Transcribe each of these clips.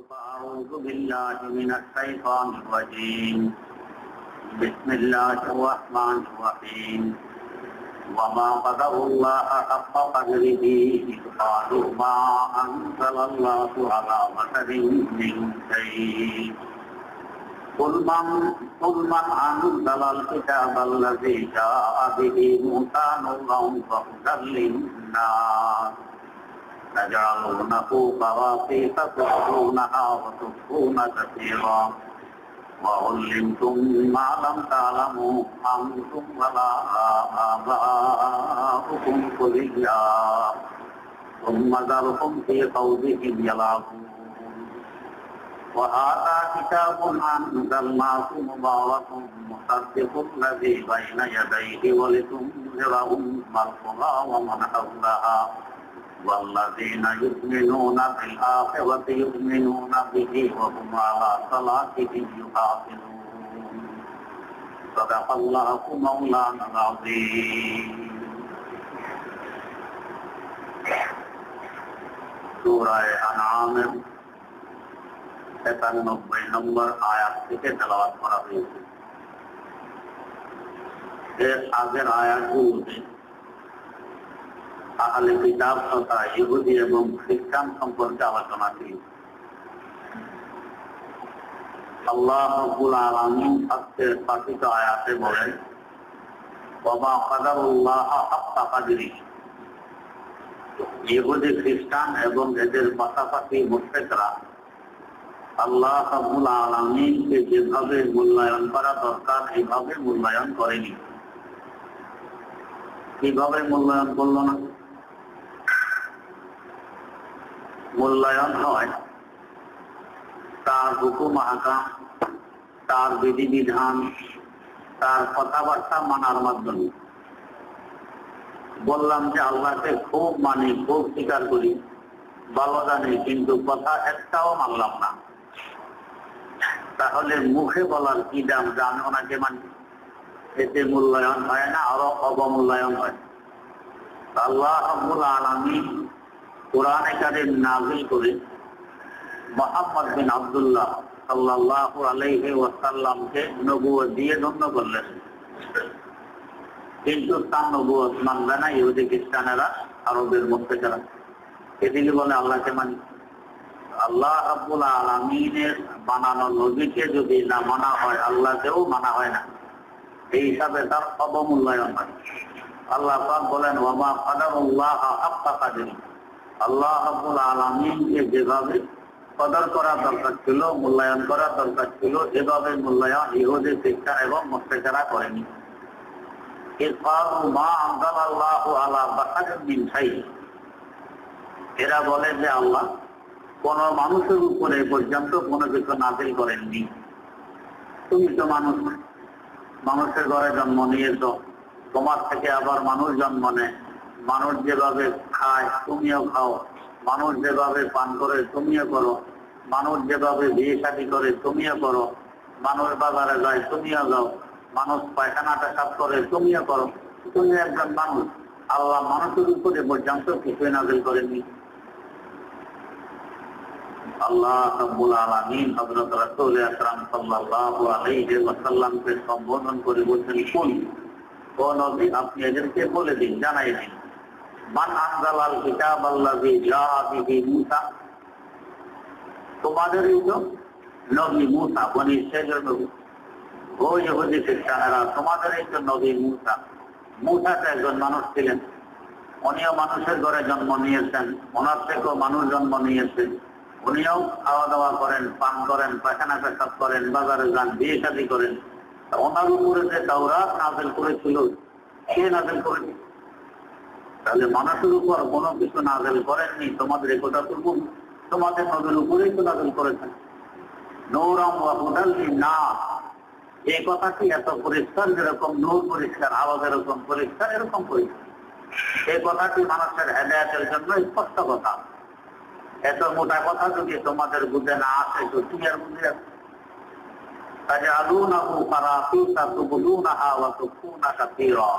أعوذ بالله من الشيطان الرجيم بسم الله الرحمن الرحيم وما قدروا الله حق قدره إذ قالوا ما أنزل الله على بشر من شيء قل من أنزل الكتاب الذي جاء به موسى نورا وهدى للناس تجعلونه قراطيس تبدونها وتخفون كثيرا وعلمتم ما لم تعلموا أنتم ولا آباؤكم قل الله ثم ذرهم في خوضهم يلعبون وهذا كتاب أنزلناه مبارك مصدق الذي بين يديه ولتنذر أم القرى ومن حولها والذين يؤمنون بالآخرة يؤمنون به وهم على صلاتهم يحافظون صدق الله مولانا العظيم সূরা আনআমের ৯৭ নম্বর আয়াত থেকে তেলাওয়াত করা হয়েছে। এর আগের আয়াতগুলোতে আহলে কিতাব তথা ইহুদি এবং খ্রিস্টান সম্পর্কে আলোচনা ছিল। আল্লাহ রাব্বুল আলামিন আজকের পাঠিত আয়াতে বলেন ওয়া কাদারুল্লাহ হাক্কা কাদরিহি। ইহুদি খ্রিস্টান এবং এদের পাশাপাশি মুশরিকরা আল্লাহ রাব্বুল আলামিনকে যেভাবে মূল্যায়ন করা দরকার এইভাবে মূল্যায়ন করেনি। কিভাবে মূল্যায়ন করল না? মূল্যায়ন হয় তার হুকুম আহকাম, তার বিধিবিধান, তার কথাবার্তা মানার মাধ্যমে। বললাম যে আল্লাহকে খুব মানি, খুব স্বীকার করি, ভালো জানি, কিন্তু কথা একটাও মানলাম না, তাহলে মুখে বলার কি দাম যে আমি ওনাকে মানি? এতে মূল্যায়ন হয় না, আরো অবমূল্যায়ন হয়। আল্লাহ রাব্বুল আলামিন কোরআনে কারীম নাযিল করে মুহাম্মদ বিন আব্দুল্লাহ সাল্লাল্লাহু আলাইহি ওয়াসাল্লামকে নবুয়ত দিয়ে ধন্য করলেন, কিন্তু তার নবুয়ত মানবে না ইহুদি খ্রিস্টানেরা, আরবের মুশরিকরা। এদিকে বলে আল্লাহকে মানি। আল্লাহ রাব্বুল আলামিনের বানানো নবীকে যদি না মানা হয়, আল্লাহকেও মানা হয় না। এই হিসাবে তার অবমূল্যায়ন হয়। আল্লাহ পাক বলেন ওয়া মা কাদারুল্লাহ হাক্কা কাদরিহি। আল্লাহ রাব্বুল আলামিনকে যেভাবে কদর করা দরকার ছিল, মূল্যায়ন করা দরকার ছিল, এভাবে মূল্যায়ন ইহুদি খ্রিস্টান এবং মুশরিকরা করেনি। মা আনজালাল্লাহু আলা বাশারিন মিন শাই। এরা বলে যে আল্লাহ কোন মানুষের উপরে পর্যন্ত কোনো কিছু নাযিল করেননি। তুমি তো মানুষ, মানুষের ঘরে জন্ম নিয়েছ, তোমার থেকে আবার মানুষ জন্ম নেয়। মানুষ যেভাবে খায় তুমিও খাও, মানুষ যেভাবে পান করে তুমিও করো, মানুষ যেভাবে বিয়ে শাদী করে তুমিও করো, মানুষ বাজারে যায় তুমিও যাও, মানুষ পায়খানা পেশাব করে তুমিও করো, তুমি একজন মানুষ। আল্লাহ মানুষের উপরে পর্যন্ত কিছুই নাযিল করেননি। আল্লাহ রাব্বুল আলামিন হযরত রাসূল আকরাম সাল্লাল্লাহু আলাইহি ওয়াসাল্লামকে সম্বোধন করে বলছেন, কুল, ও নবী আপনি এদেরকে বলে দিন, জানাই দিন, মান আনজালাল কিতাবাল্লাযী জাআ বিহি মূসা। তোমাদেরই তো নবী মূসা, বনী ইসরাঈলের নবী। ও ইহুদি খ্রিস্টানেরা, তোমাদেরই তো নবী মূসা। মূসা তো একজন মানুষ ছিলেন, উনিও মানুষের ঘরে জন্ম নিয়েছেন, ওনার থেকেও মানুষ জন্ম নিয়েছেন। উনিও খাওয়া দাওয়া করেন, পান করেন, পায়খানা পেশাব করেন, বাজারে যান, বিয়ে শাদী করেন। ওনার উপরে যে তাওরাত নাযিল করেছিল, কে নাযিল করেনি? তাহলে মানুষের উপর কোনো কিছু নাযিল করেননি। তোমাদের একথা পূর্ব তোমাদের নবীর উপরেই তো নাযিল করেছেন। নূরাম ওয়া হুদাল লিন-নাস, এই কথাটি এত পরিষ্কার, যেরকম নূর পরিষ্কার, আলো যেরকম পরিষ্কার, এরকম পরিষ্কার। এই কথাটি মানুষের হেদায়েতের জন্য স্পষ্ট কথা। এত মোটা কথা যদি তোমাদের বুঝে না আসে তো তুমি আর বুঝে আসো। তাজআলুনাহু কারাতীসা তুবদুনাহা ওয়া তুখফুনা কাসীরা।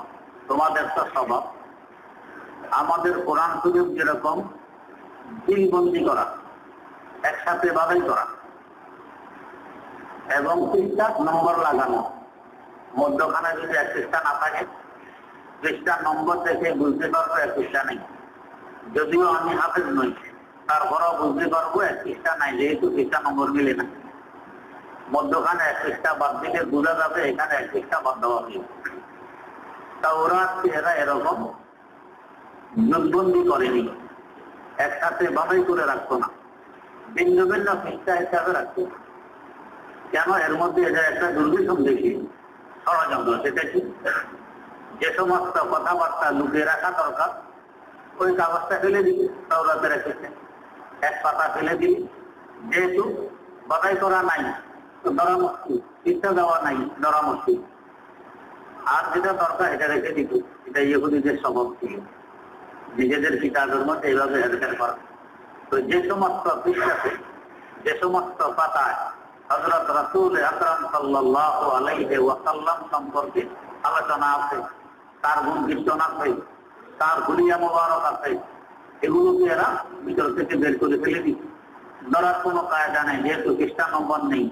তোমাদের তো স্বভাব আমাদের কোরআন শরীফ যেরকম দিলবন্দি করা, একসাথে বাধাই করা এবং পৃষ্ঠা নম্বর লাগানো। মধ্যখানে যদি এক পৃষ্ঠা না থাকে, পৃষ্ঠার নম্বর দেখে বুঝতে পারবো এক পৃষ্ঠা নেই। যদিও আমি হাফেজ নই, তারপরেও বুঝতে পারবো এক পৃষ্ঠা নাই, যেহেতু পৃষ্ঠা নম্বর মিলে না। মধ্যখানে এক পৃষ্ঠা বাদ দিলে বোঝা যাবে এখানে এক পৃষ্ঠা বাদ দেওয়া হয়েছে। তাওরাত এরা এরকম জোটবন্দি করেনি, একসাথে বাধাই করে রাখতো না, ভিন্ন ভিন্ন পৃষ্ঠা হিসাবে রাখতো। কেন? এর মধ্যে এটা একটা দুর্বিষম দেখি ষড়যন্ত্র। সেটা কি? যে সমস্ত কথাবার্তা লুকিয়ে রাখা দরকার ওই কাগজটা ফেলে দিই, তাওরাতে রেখেছে, এক পাতা ফেলে দিই, যেহেতু বাধাই করা নাই তো ধরা মুশকিল, পৃষ্ঠা দেওয়া নাই ধরা মুশকিল। আর যেটা দরকার এটা রেখে দিত। এটা ইহুদিদের স্বভাব ছিল, নিজেদের কিতাবের মধ্যে এইভাবে হেরফের করা। তো যে সমস্ত পৃষ্ঠাতে, যে সমস্ত পাতায় হযরত রাসূল আকরাম সাল্লাল্লাহু আলাইহি ওয়াসাল্লাম সম্পর্কে আলোচনা আছে, তার গুণ কীর্তন আছে, তার হুলিয়া মোবারক আছে, এগুলোকে এরা ভিতর থেকে বের করে ফেলে দিত। ধরার কোনো কায়দা নেই, যেহেতু পৃষ্ঠা নম্বর নেই,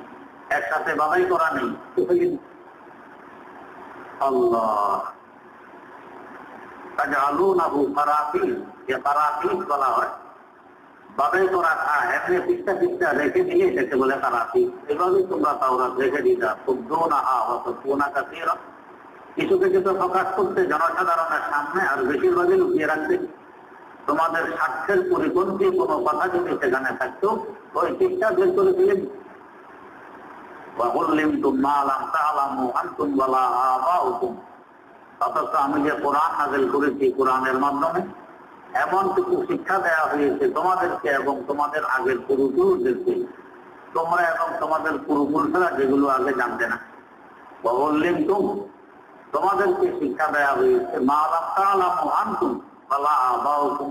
একসাথে বাধাই করা নেই, তো ফেলে দিত। আল্লাহ তাজআলুনাহু কারাতিল, যে কারাতিল বলা হয় বাধাই করা এমনি পৃষ্ঠা পৃষ্ঠা রেখে দিলে এটাকে বলে কারাতিল। এভাবেই তোমরা তাওরাত রেখে দিতা। তুবদুনাহা ওয়া তুখফুনা কাসীরা, কিছু কিছু তো প্রকাশ করতে জনসাধারণের সামনে, আর বেশিরভাগই লুকিয়ে রাখতে। তোমাদের স্বার্থের পরিপন্থী কোনো কথা যদি সেখানে থাকতো ওই পৃষ্ঠা বের করে ফেলে দিত। وَعُلِّمْتُمْ مَا لَمْ تَعْلَمُوا أَنْتُمْ وَلَا آبَاؤُكُمْ, অথচ আমি যে কোরআন নাযিল করেছি, কোরআনের মাধ্যমে এমন কিছু শিক্ষা দেওয়া হয়েছে তোমাদেরকে এবং তোমাদের আগের পূর্বপুরুষদেরকে, তোমরা এবং তোমাদের পূর্বপুরুষরা যেগুলো আগে জানতে না। وَعُلِّمْتُمْ, তোমাদেরকে শিক্ষা দেওয়া হয়েছে মা লাম তা'লামু আনতুম ওয়ালা আবাউকুম,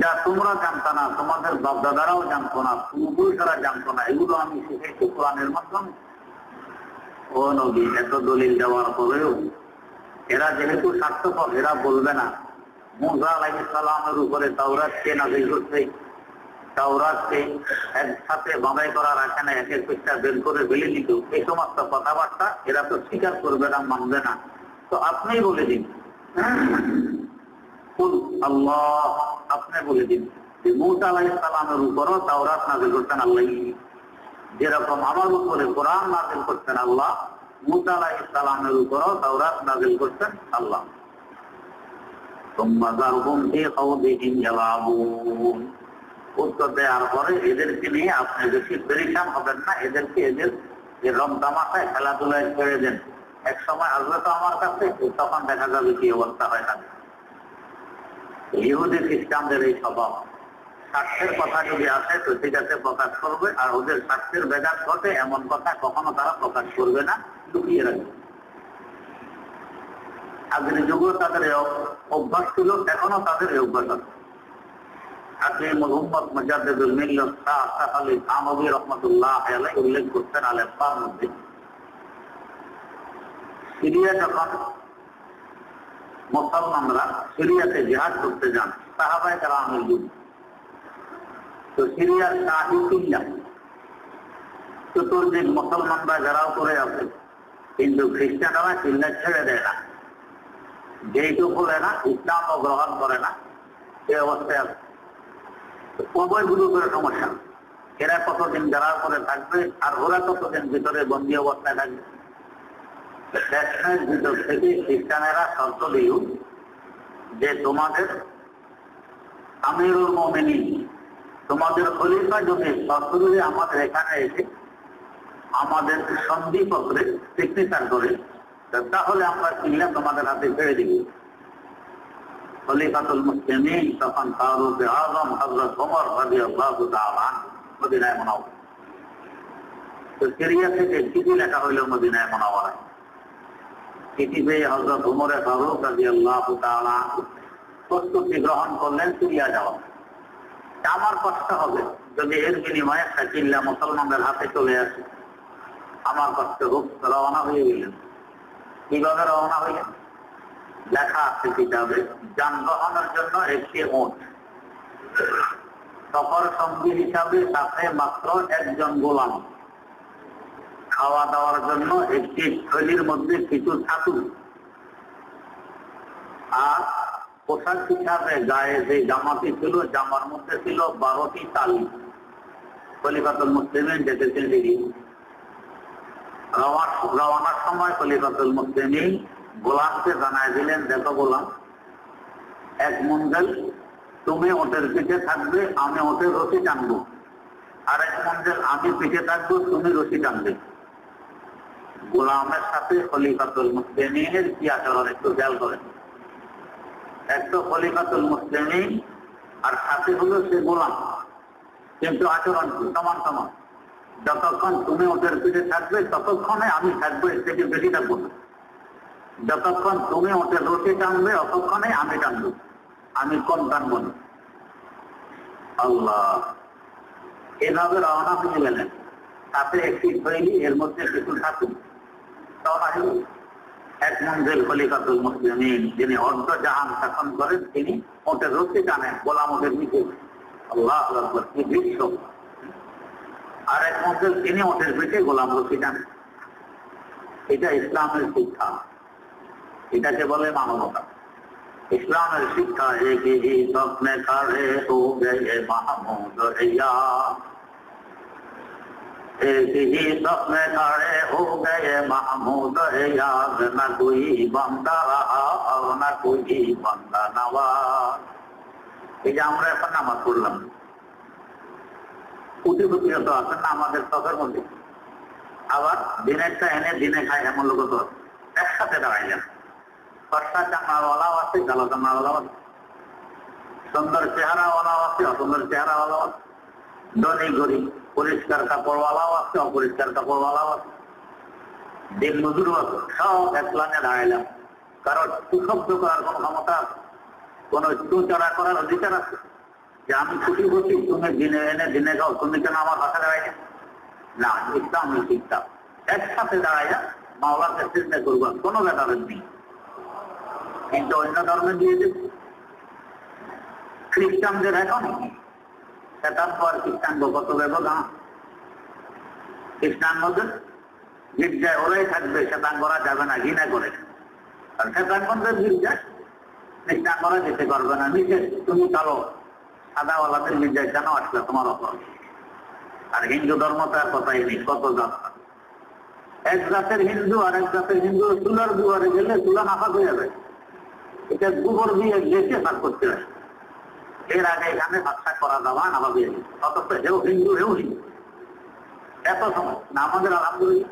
যা তোমরা জানতো না, তোমাদের বাপ-দাদারাও জানতো না, পূর্বপুরুষরা জানতো না, এগুলো আমি শিখেছি কোরআনের মাধ্যমে। ও নবী, এত দলিল দেওয়ার পরেও এরা যেহেতু স্বার্থপর, এরা বলবে না মুসা আলাইহিস সালামের উপরে তাওরাতকে নাযিল করতে, তাওরাতকে একসাথে বাঁধাই করা রাখে না, একের পৃষ্ঠা বের করে ফেলে দিত। এই সমস্ত কথাবার্তা এরা তো স্বীকার করবে না, মানবে না। তো আপনি বলে দিন, আল্লাহ, আপনি বলে দিন যে মুসা আলাইহিস সালামের উপরও তাওরাত নাযিল করতেন আল্লাহ, যেরকম আমার উপরে কোরআন নাযিল করতেন আল্লাহ, মুসা আলাইহিস সালামের উপরও তাওরাত নাযিল করতেন আল্লাহ। উত্তর দেওয়ার পরে এদেরকে নিয়ে আপনি বেশি পরেশান হবেন না, এদেরকে এদের রমদামাশায় খেলাধুলায় ছেড়ে দেন। এক সময় আসবে তো আমার কাছে, তখন দেখা যাবে কি অবস্থা হয় না। ইহুদি খ্রিস্টানদের এই স্বভাব, স্বার্থের কথা যদি আসে তো ঠিক আছে প্রকাশ করবে, আর ওদের স্বার্থের ব্যাঘাত ঘটে এমন কথা কখনো তারা প্রকাশ করবে না, লুকিয়ে রাখবে। আগের যুগেও তাদের অভ্যাস ছিল, এখনো তাদের এই অভ্যাস আছে। হাকিমুল উম্মত মুজাদ্দিদুল মিল্লাত শাহ আলী থানভী রাহমাতুল্লাহ আলাইহি উল্লেখ করতেন আলেফার মধ্যে, সিরিয়া যখন মুসলমানরা সিরিয়াতে জিহাদ করতে যান, সাহাবায়ে কেরামের যুগ, তো সিরিয়ার শাহী কিল্লা চতুর্দিক মুসলমানরা ঘেরাও করে আছে, কিন্তু খ্রিস্টানরা কিল্লা ছেড়ে দেয় না, যেহেতু বলে না ইসলামও গ্রহণ করে না, এই অবস্থায় আছে। উভয় গ্রুপের সমস্যা, এরা কতদিন ঘেরাও করে থাকবে আর ওরা কতদিন ভিতরে বন্দী অবস্থায় থাকবে। দেশের ভিতর থেকে খ্রিস্টানেরা শর্ত দিল যে তোমাদের আমিরুল মুমিনিন, তোমাদের খলিফা যদি সরাসরি আমাদের এখানে এসে আমাদের সন্ধিপত্রে সিগনেচার করে, তাহলে আমরা কিল্লা তোমাদের হাতে ছেড়ে দিব। খলিফাতুল মুসলিমিন তখন ফারুক আযম হযরত ওমর রাদিয়াল্লাহু তাআলা মদিনায় মুনাওয়ারা। তো সিরিয়া থেকে চিঠি লেখা হইল মদিনায় মুনাওয়ারায়। চিঠি পেয়ে হযরত ওমর ফারুক রাদিয়াল্লাহু তাআলা প্রস্তুতি গ্রহণ করলেন সিরিয়া যাওয়া। আমার কষ্ট হবে যদি এর বিনিময়ে একটা কিল্লা মুসলমানদের হাতে চলে আসে, আমার কষ্ট হোক। রওনা হয়ে গেলেন। কিভাবে রওনা হইলেন? লেখা আছে কিতাবে, যানবাহনের জন্য একটি উট, সফর সঙ্গী হিসাবে সাথে মাত্র একজন গোলাম, খাওয়া দাওয়ার জন্য একটি থলির মধ্যে কিছু ছাতু, আর পোশাক হিসাবে গায়ে যে জামাটি ছিল জামার মধ্যে ছিল 12টি তালি। খলিফাতুল মুসলিমিন যেতেছেন দিদি, রওয়ানার সময় খলিফাতুল মুসলিমিন গোলামকে জানায় দিলেন, দেখো গোলাম, এক মঞ্জিল তুমি ওটের পিঠে থাকবে, আমি ওটের রশি টানবো, আর এক মঞ্জিল আমি পিঠে থাকবো, তুমি রশি টানবে। গোলামের সাথে খলিফাতুল মুসলিমিনের কি আচরণ একটু খেয়াল করেন। এক তো খলিফাতুল মুসলিমিন আর সাথে হলো সে গোলাম, কিন্তু আচরণ কি সমান সমান। যতক্ষণ তুমি ওটের পিঠে থাকবে ততক্ষণে আমি থাকবো, এর থেকে বেশি থাকবো না। যতক্ষণ তুমি ওটের রশি টানবে ততক্ষণে আমি টানবো, আমি কম টানবো না। আল্লাহ, এভাবে রওনা হয়ে গেলেন, সাথে একটি থৈলি, এর মধ্যে কিছু থাকুন। রওনা হল এক মঞ্জিল খলিফাতুল মুসলিমিন, যিনি অর্ধ জাহান শাসন করেন, তিনি ওটের রশি টানেন, গোলাম ওটের নিচে। আল্লাহ আকবার, কি দৃশ্য! আর এক মঞ্জিল তিনি ওটের পিঠে, গোলাম রশি টানেন। এটা ইসলামের শিক্ষা, এটাকে বলে মানবতা। ইসলামের শিক্ষা এক হি স্বপ্নে কারে হো গয়ে মাহমুদ রইয়া, एक ही सपने खड़े हो गए महमूद याद न कोई बंदा रहा और न कोई बंदा नवाज। এই যে আমরা এখন নামাজ পড়লাম, প্রতিপত্তিগত আছেন না আমাদের চোখের মধ্যে, আবার দিনেরটা এনে দিনে খায় এমন লোক তো একসাথে দাঁড়াইলেন। ফর্সা চামড়াওয়ালাও আছে, কালো চামড়াওয়ালাও আছে, সুন্দর চেহারাওয়ালাও আছে, অসুন্দর চেহারাওয়ালাও আছে, ধনী গরিব, পরিষ্কার কাপড়ওয়ালাও আছে, অপরিষ্কার কাপড়ওয়ালাও আছে, দিন মজুরও আছে, সব এক লাইনে দাঁড়াইলাম। কারণ সুশব্দ করার কোন ক্ষমতা আছে, কোন চুচড়া করার অধিকার আছে যে আমি খুশি খুশি তুমি দিনে এনে দিনে যাও, তুমি কেন আমার পাশে দাঁড়াই না? ইসলামের শিক্ষা একসাথে দাঁড়াইয়া মাওলাকে চিন্তা করবেন, কোনো ব্যাপারের নেই। কিন্তু অন্য ধর্মে দিয়ে দিচ্ছে খ্রিস্টানদের এখন তারপর খ্রিস্টান কত ব্যবধান। খ্রিস্টান মধ্যে গির্জায় ওরাই থাকবে, শয়তান করা যাবে না, ঘৃণা করে। আর শয়তান মধ্যে গির্জায় খ্রিস্টান করা যেতে পারবে না, নিচে তুমি কালো সাদাওয়ালাদের গির্জায় কেন আসলে তোমার অপর। আর হিন্দু ধর্ম তার কথাই নেই, কত জাত। এক জাতের হিন্দু আর এক জাতের হিন্দু চুলার দুয়ারে গেলে চুলা নাফাক হয়ে যাবে, এটা গোবর দিয়ে গেছে পাক করতে হয়। এর আগে এখানে ভাষা করা যাওয়া না ভাবে, অথচ হেউ হিন্দু হেউ হিন্দু, এত সময় না। আমাদের আলহামদুলিল্লাহ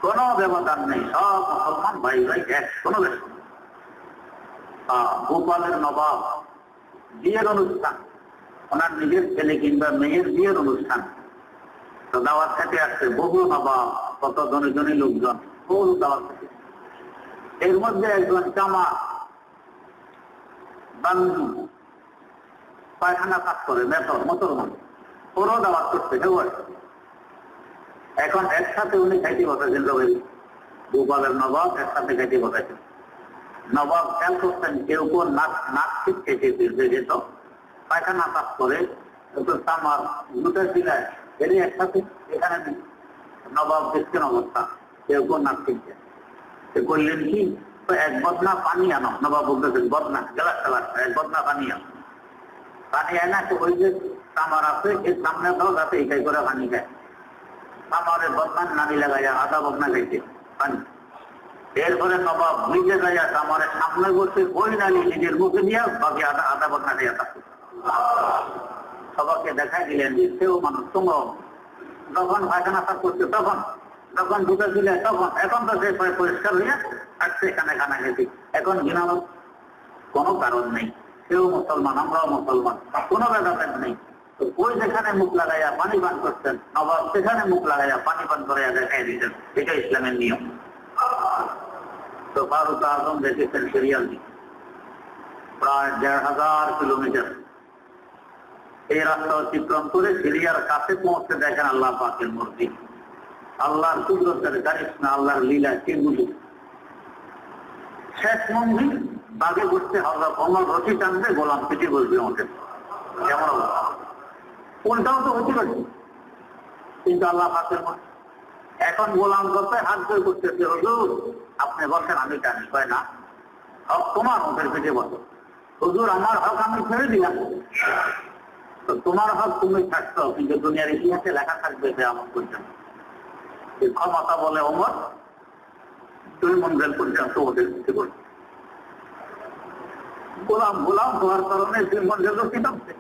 কোনো ব্যবধান নেই, সব মুসলমান ভাই ভাই এক, কোনো বেশ। গোপালের নবাব বিয়ের অনুষ্ঠান, ওনার নিজের ছেলে কিংবা মেয়ের বিয়ের অনুষ্ঠান, তো দাওয়াত থেকে আসছে বহু নবাব, কত ধনী ধনী লোকজন, বহু দাওয়াত থেকে। এর মধ্যে একজন চামা বান্ধু পায়খানা কাজ করে, মেথর মুসলমান, ওরও দাওয়াত করছে কেউ। এখন একসাথে উনি খাইতে বসাইছেন, গোপালের নবাব একসাথে খাইতে বসাইছেন। নবাব খেয়াল করছেন কেউ কেউ নাক ঠিক খেতে ফিরতে যেত, পায়খানা কাজ করে, তামার দুটো জিলায় এর একসাথে এখানে নেই। নবাব দেখছেন অবস্থা, কেউ কেউ নাক ঠিকছে, সে করলেন কি, তো এক বদনা পানি আনো। নবাব বলতেছেন বদনা গেলাস গেলাস, এক বদনা পানি আনো। পানি আয় না, তো ওই যে তামার আছে এর সামনে দাও, যাতে এটাই করে পানি খায়। তামারের বদনার নানি লাগাইয়া আধা বদনা খাইছে পানি। এরপরে নবাব নিজে যাইয়া তামারের সামনে বসে ওই নানি নিজের মুখে দিয়া বাকি আধা বদনা দিয়া থাকছে। সবাইকে দেখাই দিলেন যে সেও মানুষ, তোমরাও যখন পায়খানা সাফ করছে তখন, যখন দুটো দিলে তখন, এখন তো সে পরিষ্কার হইয়া আসছে এখানে খানা খেতে। এখন ঘৃণানোর কোনো কারণ নেই, সেও মুসলমান, আমরাও মুসলমান, কোনো ভেদাভেদ নেই। তো ওই যেখানে মুখ লাগাইয়া পানি পান করছেন, নবাব সেখানে মুখ লাগাইয়া পানি পান করাইয়া দেখাই দিচ্ছেন, এটা ইসলামের নিয়ম। তো ফারুক আজম দেখেছেন সিরিয়াল প্রায় ১,৫০০ কিলোমিটার এই রাস্তা অতিক্রম করে সিরিয়ার কাছে পৌঁছে দেখেন আল্লাহ পাকের মূর্তি, আল্লাহর কুদরতের কারিশমা, আল্লাহর লীলা সেগুলি। শেষ মন্দির বাগে বসতে হজরত ওমর রশি টানবে, গোলাম পিঠে বসবে আমাদের। কেমন অবস্থা! কোনটাও তো হতে পারে, কিন্তু আল্লাহ পাকের মত এখন গোলাম করতে হাত ধরে করতেছে, হুজুর আপনি বসেন আমি টানি, কয় না হক তোমার, ওদের পেটে বসো। হুজুর আমার হক আমি ছেড়ে দিলাম। তো তোমার হক তুমি থাকতো, কিন্তু দুনিয়ার ইতিহাসে লেখা থাকবে যে আমার পর্যন্ত ক্ষমতা বলে ওমর 2 মন্ডল পর্যন্ত ওদের পিছিয়ে বসে। গোলাম গোলাম হওয়ার কারণে 2 মন্ডল রক্ষিত হচ্ছে,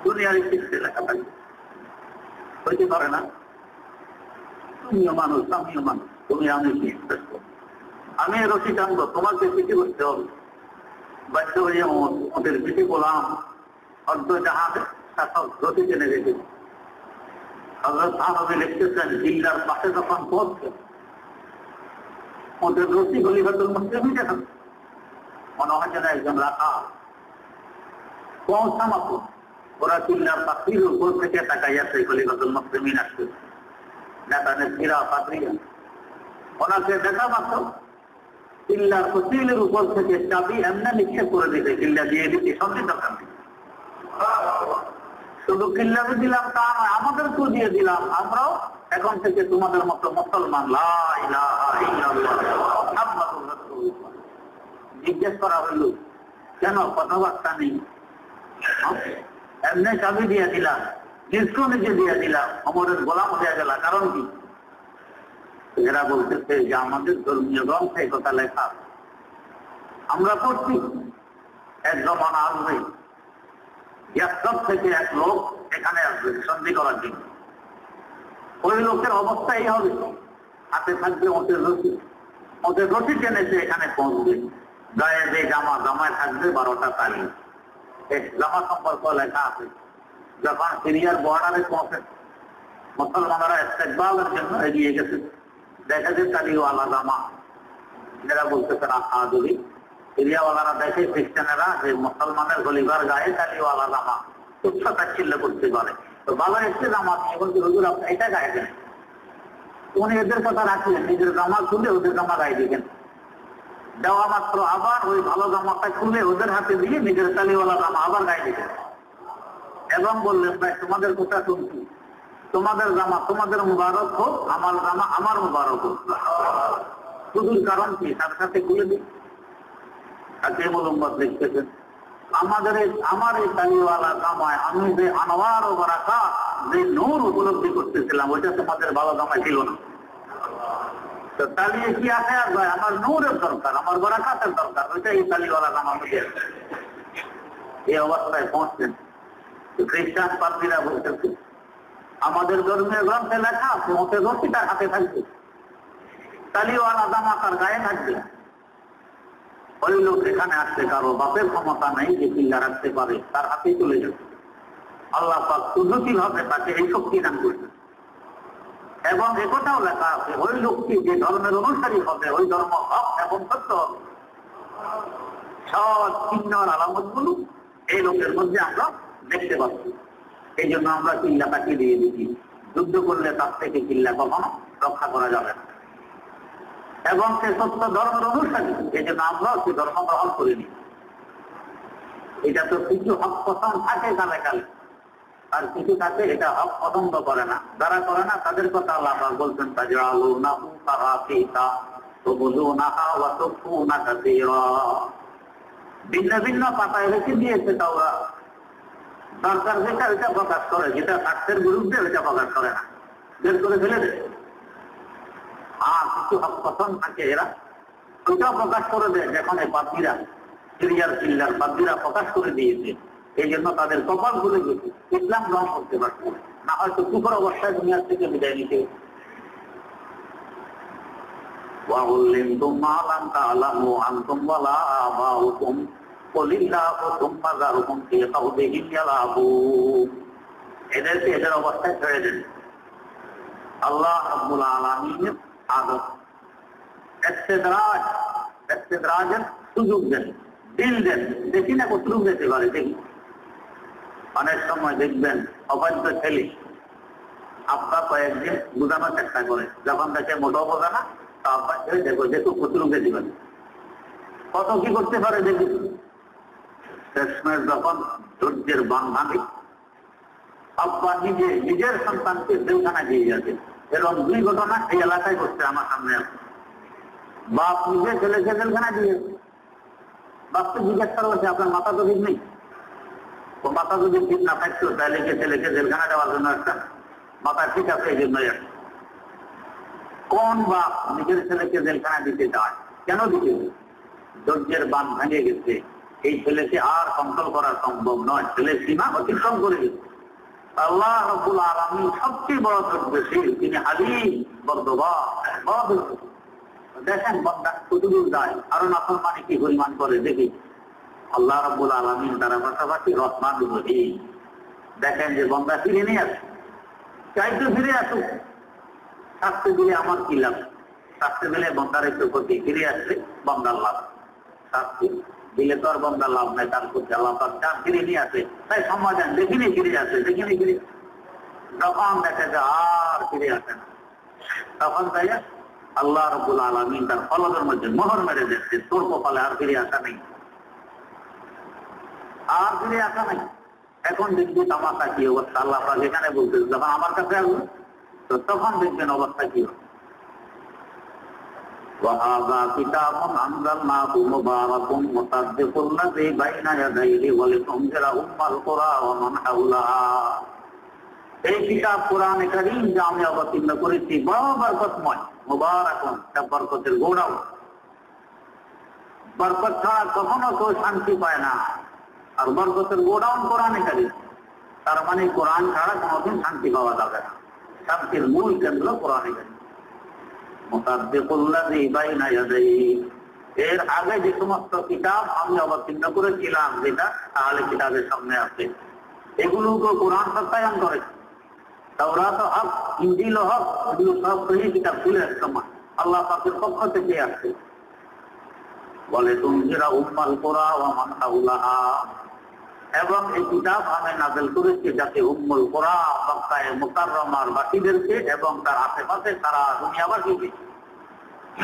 দুনিয়ার ইতিহাসে লেখা থাকবে। হইতে পারে না। তুমিও মানুষ আমিও মানুষ, তুমি আমি বিশ্বাস করো, আমি রশি টানবো, তোমাকে পিছিয়ে করতে হবে। বাধ্য হয়ে ওদের পিছিয়ে গোলাম অর্ধ জাহাজের শাসক রশি টেনে রেখেছে। হযরত সাহাবী লিখতেছেন, জিল্লার পাশে যখন পৌঁছছে ওদের রশি খলিফাতুল মুসলিমিন এখন মনে হয় যেন একজন রাখা পৌঁছা মাত্র ওরা চিল্লার পাখির উপর থেকে তাকাইয়াছে খলিফাতুল মুসলিমিন আসছে, নেতা নেত্রীরা পাত্রীরা ওনাকে দেখা মাত্র চিল্লার কচিলের উপর থেকে চাবি এমনি নিক্ষেপ করে দিতে, চিল্লা দিয়ে দিতে সবই দরকার নেই। শুধু কিল্লাকে দিলাম তা নয়, আমাদেরকেও দিয়ে দিলাম, আমরাও এখন থেকে তোমাদের মতো মুসলমান। লা ইলাহা ইল্লাল্লাহ মুহাম্মাদুর রাসূলুল্লাহ। জিজ্ঞেস করা হইল কেন কথাবার্তা নেই, এমনি চাবি দিয়ে দিলাম, নিষ্ক্র নিজে দিয়ে দিলাম, অমরের গোলাম হয়ে গেল, কারণ কি? এরা বলতেছে যে আমাদের ধর্মীয় গ্রন্থে কথা লেখা, আমরা পড়ছি এক জমানা আসবে ইয়াসরব থেকে এক লোক এখানে আসবে সন্ধি করার জন্য। ওই লোকের অবস্থা এই হবে, হাতে থাকবে ওটের রশি, ওটের রশি টেনেছে এখানে পৌঁছবে, গায়ে যে জামা, জামায় থাকবে 12টা তালি। এই জামা সম্পর্ক লেখা আছে। যখন সিরিয়ার বর্ডারে পৌঁছে মুসলমানরা ইস্তেকবালের জন্য এগিয়ে গেছে, দেখা যায় তালিওয়ালা জামা। এরা বলতেছে যদি সিরিয়াওয়ালারা দেখে খ্রিস্টানেরা যে মুসলমানের গলিবার গায়ে তালিওয়ালা জামা তুচ্ছ তাচ্ছিল্য করতে পারে, তো বাবা এসছে জামা নিয়ে বলছে হুজুর আপনি এটা গায়ে দেন। উনি এদের কথা রাখলেন, নিজের জামা খুলে ওদের জামা গায়ে দিবেন। দেওয়া মাত্র আবার ওই ভালো জামাটা খুলে ওদের হাতে দিয়ে নিজের তালিওয়ালা জামা আবার গায়ে দিবেন এবং বললেন ভাই তোমাদের কথা শুনছি, তোমাদের জামা তোমাদের মুবারক হোক, আমার জামা আমার মুবারক হোক। শুধুর কারণ কি? সাথে সাথে খুলে দিই। লিখতেছেন আমার এই তালিওয়ালা জামায় আমি যে আনোয়ার ও বারাকাত, যে নূর উপলব্ধি করতেছিলাম, ওইটা তোমাদের ভালো জামায় ছিল না। তো তালিয়ে কি আছে আর ভাই, আমার নূরের দরকার, আমার বারাকাতের দরকার, ওইটা এই তালিওয়ালা জামা মধ্যে এই অবস্থায় পৌঁছলেন। খ্রিস্টান পাদ্রীরা বলতেছে আমাদের ধর্মীয় গ্রন্থে লেখা আছে ওতে রশি তার হাতে থাকবে, তালিওয়ালা জামা তার গায়ে থাকবে। ওই লোক এখানে আসতে কারো বাপের ক্ষমতা নেই যে চিল্লা রাখতে পারে, তার হাতে চলে যাবে। আল্লাহ পাক কুদরতি ভাবে তাকে এই শক্তি দান করবে। এবং একথাও লেখা আছে ওই লোকটি যে ধর্মের অনুসারী হবে, ওই ধর্ম হক এবং সত্য হবে। সব চিহ্ন আলামত গুলো এই লোকের মধ্যে আমরা দেখতে পাচ্ছি। এই জন্য আমরা চিল্লা তাকে দিয়ে দিচ্ছি। যুদ্ধ করলে তার থেকে চিল্লা কখনো রক্ষা করা যাবে না। এবং সে সত্য ধর্মের অনুসারী, এই জন্য আমরাও সে ধর্ম গ্রহণ করিনি। এটা তো কিছু হক পছন্দ থাকে কালে কালে, আর কিছু থাকে এটা হক পছন্দ করে না। যারা করে না তাদের কথা আল্লাহ বলছেন ভিন্ন ভিন্ন পাতায় রেখে দিয়েছে তাওরা। সরকার যেটা ওইটা প্রকাশ করে, যেটা স্বার্থের বিরুদ্ধে ওইটা প্রকাশ করে না, বের করে ফেলে দেয়। আর কিছু হক পছন্দ থাকে এরা ওইটাও প্রকাশ করে দেয়। যখন এই পাদ্রীরা সিরিয়ার চিল্লার পাদ্রীরা প্রকাশ করে দিয়েছে, এই জন্য তাদের কপাল খুলে গেছে, ইসলাম গ্রহণ করতে পারছে না, হয়তো কুফর অবস্থায় দুনিয়ার থেকে বিদায় নিতে। এদেরকে এদের অবস্থায় ছেড়ে দেন। আল্লাহ রাব্বুল আলামিনের আদব ইস্তেদরাজের সুযোগ দেন, দিল দেন। দেখি না কতটুকু যেতে পারে, দেখি। অনেক সময় দেখবেন অবাধ্য ছেলে আপনার কয়েকদিন বোঝানোর চেষ্টা করে, যখন দেখে মোটাও বোঝা না তা অভ্যাস করে দেখো দেখো কতটুকু যেতে পারে, কত কি করতে পারে দেখি। শেষমেশ যখন ধৈর্যের বান ভাঙে, আব্বা নিজের সন্তানকে জেলখানা দিয়ে যাচ্ছে, এরকম 2 ঘটনা এই এলাকায় ঘটছে আমার সামনে আছে। বাপ নিজে ছেলেকে জেলখানা দিয়ে, বাপকে জিজ্ঞেস করা হচ্ছে আপনার মাথা তো ঠিক নেই, তো মাথা যদি ঠিক না থাকতো তাহলে কি ছেলেকে জেলখানা দেওয়ার জন্য একটা মাথা ঠিক আছে এই জন্যই একটা। কোন বাপ নিজের ছেলেকে জেলখানা দিতে চায়? কেন দিতে? ধৈর্যের বাঁধ ভেঙে গেছে, এই ছেলেকে আর কন্ট্রোল করা সম্ভব নয়, ছেলে সীমা অতিক্রম করে গেছে। আল্লাহ রাব্বুল আলামিন সবচেয়ে বড় ধৈর্যশীল, তিনি হালিম বড়। দেখেন বান্দা কতদূর যায়, আরো নাফরমানি কি পরিমাণ করে দেখি। আল্লাহ রাব্বুল আলামিন তারা পাশাপাশি রহমানুর রহিম। দেখেন যে বান্দা ফিরে নিয়ে আসে, চাইতে ফিরে আসুক, শাস্তি দিলে আমার কি লাভ? শাস্তি দিলে বান্দার একটু ক্ষতি, ফিরে আসলে বান্দার লাভ। শাস্তি দিলে তো আর বান্দার লাভ নাই, তার প্রতি আল্লাহ পাক চান ফিরে নিয়ে আসে, তাই সমাধান দেখিনি ফিরে আসে, দেখিনি ফিরে। তখন দেখে যে আর ফিরে আসে না, তখন তাই আল্লাহ রাব্বুল আলামিন তার ফলকের মধ্যে মোহর মেরে দিচ্ছে, তোর কপালে আর ফিরে আসা নেই, আর ফিরে আসা নাই। এখন দেখবি তামাশা কি অবস্থা। আল্লাহ পাক এখানে বলতেছে যখন আমার কাছে আসবে তো তখন দেখবেন অবস্থা কি হবে। وَهَذَا كِتَابٌ أَنزَلْنَاهُ مُبَارَكٌ مُصَدِّقُ الَّذِي بَيْنَ يَدَيْهِ وَلِتُنذِرَ أُمَّ الْقُرَى وَمَنْ حَوْلَهَا। এই কিতাব কোরআনে কারীম যা আমি অবতীর্ণ করেছি বড় বরকতময়, মুবারাকুন, তা বরকতের গোড়াও। বরকত ছাড়া কখনো কেউ শান্তি পায় না, আর বরকতের গোড়াও কোরআনে কারীম। তার মানে কোরআন ছাড়া কোনোদিন শান্তি পাওয়া যাবে না, শান্তির মূল কেন্দ্র কোরআনে কারীম। মুসাদ্দিকুল্লাযী বাইনা ইয়াদাইহি, এর আগে যে সমস্ত কিতাব আমি অবতীর্ণ করেছিলাম যেটা তাহলে কিতাবের সামনে আছে, এগুলোকে কোরআন সত্যায়ন করে। তাওরাত হক, ইনজিল হক, এগুলো সব সহি কিতাব ছিল এক সময়, আল্লাহ পাকের পক্ষ থেকে আসছে। বলে তুনজিরা উম্মাল কুরা ওয়া মান হাওলাহা, এবং এই কিতাব আমি নাযিল করেছি যাতে উম্মুল কুরা, মক্কায়ে মুকাররমার বাসীদেরকে এবং তার আশেপাশে সারা দুনিয়াবাসীকে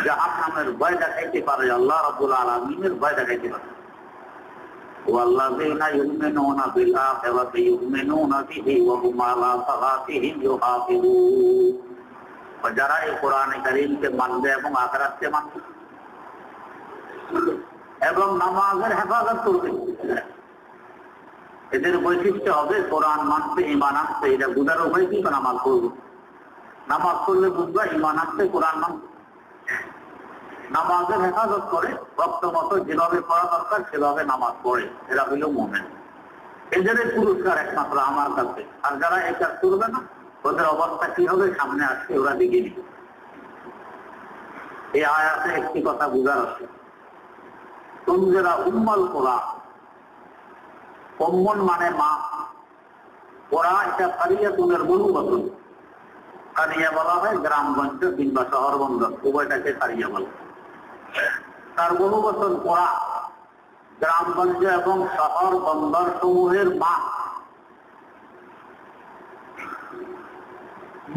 জাহান্নামের ভয় দেখাইতে পারে, আল্লাহ রাব্বুল আলামিনের ভয় দেখাইতে পারে। ওয়াল্লাযীনা ইউমিনুনা বিল আখিরাতি ইউমিনুনা বিহি ওয়া হুম আলা সালাতিহিম ইউহাফিজুন। যারা এই কোরআনে কারীমকে মানবে এবং আখিরাতকে মানবে এবং নামাজের হেফাজত করবে, এদের বৈশিষ্ট্য হবে কোরআন মানতে, ঈমান আনতে। এটা বুঝার উপায় কি? নামাজ পড়বে, নামাজ পড়লে বুঝবা ঈমান আনতে, কোরআন মানতে। নামাজের হেফাজত করে, ভক্ত মতো যেভাবে পড়া দরকার সেভাবে নামাজ পড়ে, এরা হইল মুমিন। এদের পুরস্কার একমাত্র আমার কাছে। আর যারা এই কাজ করবে না ওদের অবস্থা কি হবে সামনে আসছে, ওরা দিকে নিবে। এই আয়াতে একটি কথা বুঝার আছে, তুনজিরা উম্মাল কুরা, উম্মুন মানে মা, কুরা এটা কারিয়াতুনের মূলবচন। কারিয়া বলা হয় গ্রামগঞ্জ কিংবা শহর বন্দর, উভয়টাকে কারিয়া বলে। তার বহুবচন কুরা, গ্রামগঞ্জ এবং শহর বন্দর সমূহের মা।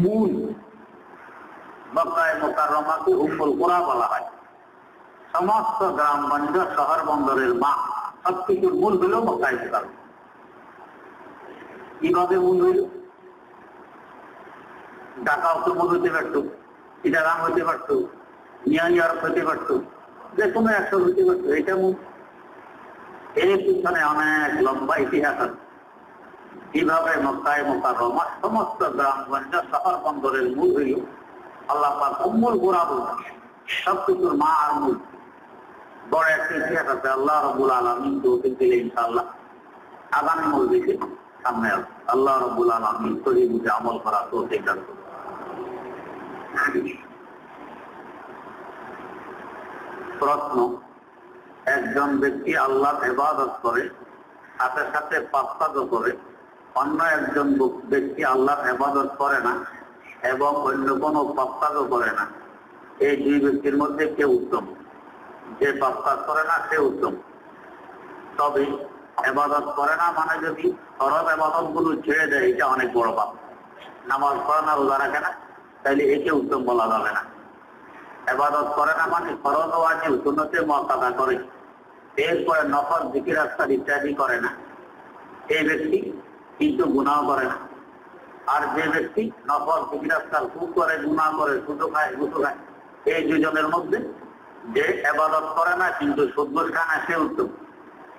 মূল মক্কায়ে মুকাররমাকে উম্মুল কুরা বলা হয়। সমস্ত গ্রামগঞ্জ শহর বন্দরের মা, সবকিছুর মূল হল মক্কায়ে মুকাররমা। কিভাবে মূল হইল? ঢাকা তো মূল হতে পারত, চিটাগাং হতে পারত, নিউ ইয়র্ক হতে পারত, যে কোনো একটা হতে পারত, এটা মূল। এর পিছনে অনেক লম্বা ইতিহাস আছে। কিভাবে মক্কায়ে মুকাররমা সমস্ত গ্রামগঞ্জ শহর বন্দরের মূল হইল, আল্লাহ পাক উম্মুল কুরা বলছেন, সবকিছুর মা আর মূল। বড় একটা ইতিহাস আছে। আল্লাহ রাব্বুল আলামিন তৌফিক দিলে ইনশাআল্লাহ আগামী মজলিসে সামনে আসবে। আল্লাহ রাব্বুল আলামিন সহি বুঝে আমল করা তৌফিক দান করুন। প্রশ্ন, একজন ব্যক্তি আল্লাহর ইবাদত করে, সাথে সাথে পাপ কাজও করে, অন্য একজন ব্যক্তি আল্লাহর ইবাদত করে না এবং অন্য কোনো পাপ কাজও করে না, এই দুই ব্যক্তির মধ্যে কে উত্তম? যে পাপ কাজ করে না সে উত্তম। তবে ইবাদত করে না মানে যদি ফরজ ইবাদত গুলো ছেড়ে দেয়, এটা অনেক বড় পাপ। নামাজ পড়ে না, রোজা রাখে না, তাইলে একে উত্তম বলা যাবে না। ইবাদত করে না মানে ফরজ ওয়াজিব সুন্নতে মুআক্কাদা করে, এরপরে নফল জিকির আজকার ইত্যাদি করে না, এই ব্যক্তি কিন্তু গুনাহ করে না, আর যে ব্যক্তি নফল বিরাস্তার সুদ করে, গুনাহ করে, সুদ খায়, গুছু খায়, এই দুজনের মধ্যে যে ইবাদত করে না কিন্তু সুদ ঘুষ খায় না সে উত্তম,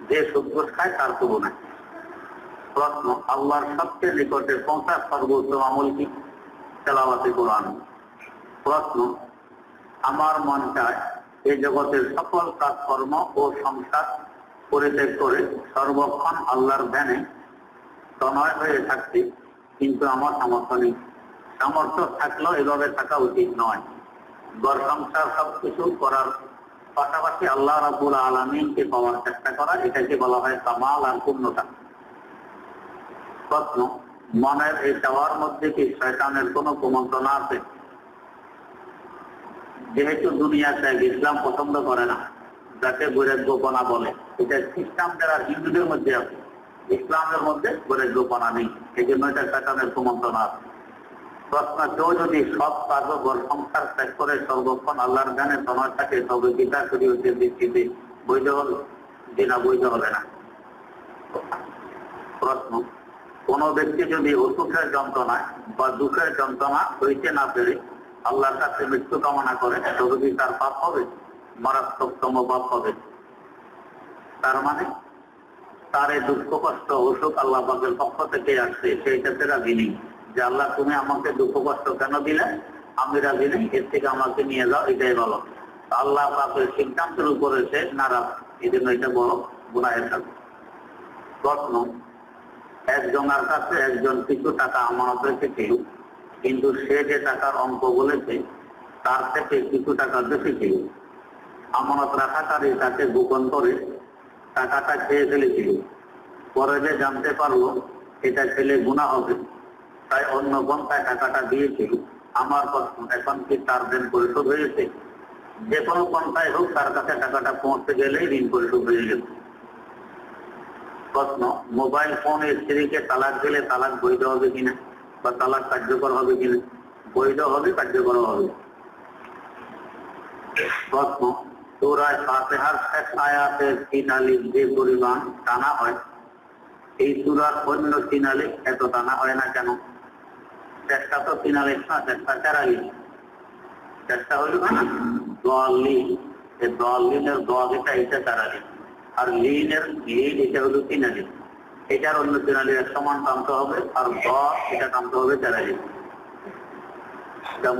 যে সুদ ঘুষ খায় তার তুলনায়। প্রশ্ন, আল্লাহর সবচেয়ে নিকটে পৌঁছা সর্বোত্তম আমল কি? তেলাওয়াতে কোরআন। প্রশ্ন, আমার মন চায় এই জগতের সকল কাজকর্ম ও সংসার পরিত্যাগ করে সর্বক্ষণ আল্লাহর ধ্যানে তন্ময় হয়ে থাকতে, কিন্তু আমার সামর্থ্য নেই। সামর্থ্য থাকলেও এভাবে থাকা উচিত নয়। ঘর সংসার সবকিছু করার পাশাপাশি আল্লাহ রাব্বুল আলামিনকে পাওয়ার চেষ্টা করা, এটাকে বলা হয় কামাল আর পূর্ণতা। প্রশ্ন, মনের এই চাওয়ার মধ্যে কি শয়তানের কোনো কুমন্ত্রণা আছে? যেহেতু দুনিয়া চাই, ইসলাম পছন্দ করে না, যাকে বৈরাগ্যপনা বলে, এটা খ্রিস্টানদের আর হিন্দুদের মধ্যে আছে, ইসলামের মধ্যে বৈরাগ্যপনা নেই, এই জন্য এটা শয়তানের কুমন্ত্রণা আছে। প্রশ্ন, কেউ যদি সব কাজ ও ঘর সংসার ত্যাগ করে সর্বক্ষণ আল্লাহর জ্ঞানে তন্ময় থাকে, তবে গীতা শরীয়তের দৃষ্টিতে বৈধ হবে? যেটা বৈধ হবে না। প্রশ্ন, কোন ব্যক্তি যদি অসুখের যন্ত্রণায় বা দুঃখের যন্ত্রণা হইতে না পেরে আল্লাহর কাছে মৃত্যু কামনা করে, তবে কি তার পাপ হবে? মারাত্মকতম পাপ হবে। তার মানে তার এই দুঃখ কষ্ট অসুখ আল্লাহ পাকের পক্ষ থেকে আসছে, সেইটাতে রাজি নেই যে আল্লাহ তুমি আমাকে দুঃখ কষ্ট কেন দিলে, আমি রাজি নেই, এর থেকে আমাকে নিয়ে যাও, এটাই বলো। আল্লাহ পাকের সিদ্ধান্তের উপরে সে নারাজ, এই জন্য এটা বড় গুনাহের কাজ। প্রশ্ন, একজনের কাছে একজন কিছু টাকা আমানত রেখেছিল, কিন্তু সে যে টাকার অঙ্ক বলেছে তার থেকে কিছু টাকা বেশি ছিল। আমানত রাখাকারী তাকে গোপন করে টাকাটা খেয়ে ফেলেছিল। পরে যে জানতে পারলো এটা খেলে গুনাহ হবে, তাই অন্য পন্থায় টাকাটা দিয়েছিল। আমার প্রশ্ন, এখন কি তার ঋণ পরিশোধ হয়েছে? যে কোনো পন্থায় হোক, তার কাছে টাকাটা পৌঁছে গেলেই ঋণ পরিশোধ হয়ে গেছে। প্রশ্ন, মোবাইল ফোন স্ত্রীকে তালাক দিলে তালাক বৈধ হবে কিনা বা তালাক কার্যকর হবে কিনা? বৈধ হবে, কার্যকর হবে। প্রশ্ন, সূরা ফাতিহার শেষ আয়াতের 3 আলিফ যে পরিমাণ টানা হয়, এই সূরার অন্য 3 আলিফ এত টানা হয় না কেন? চেষ্টা তো 3 আলিফ না, চেষ্টা 4 আলিফ। চেষ্টা হইল না দলিন, এই দলিনের দল এটা 4 আলিফ, আর লিনের লিন এটা হলো 3 আলিফ। এটার অন্য 3 আলিফ সমান টানতে হবে, আর এটা টানতে হবে 4 আলিফ।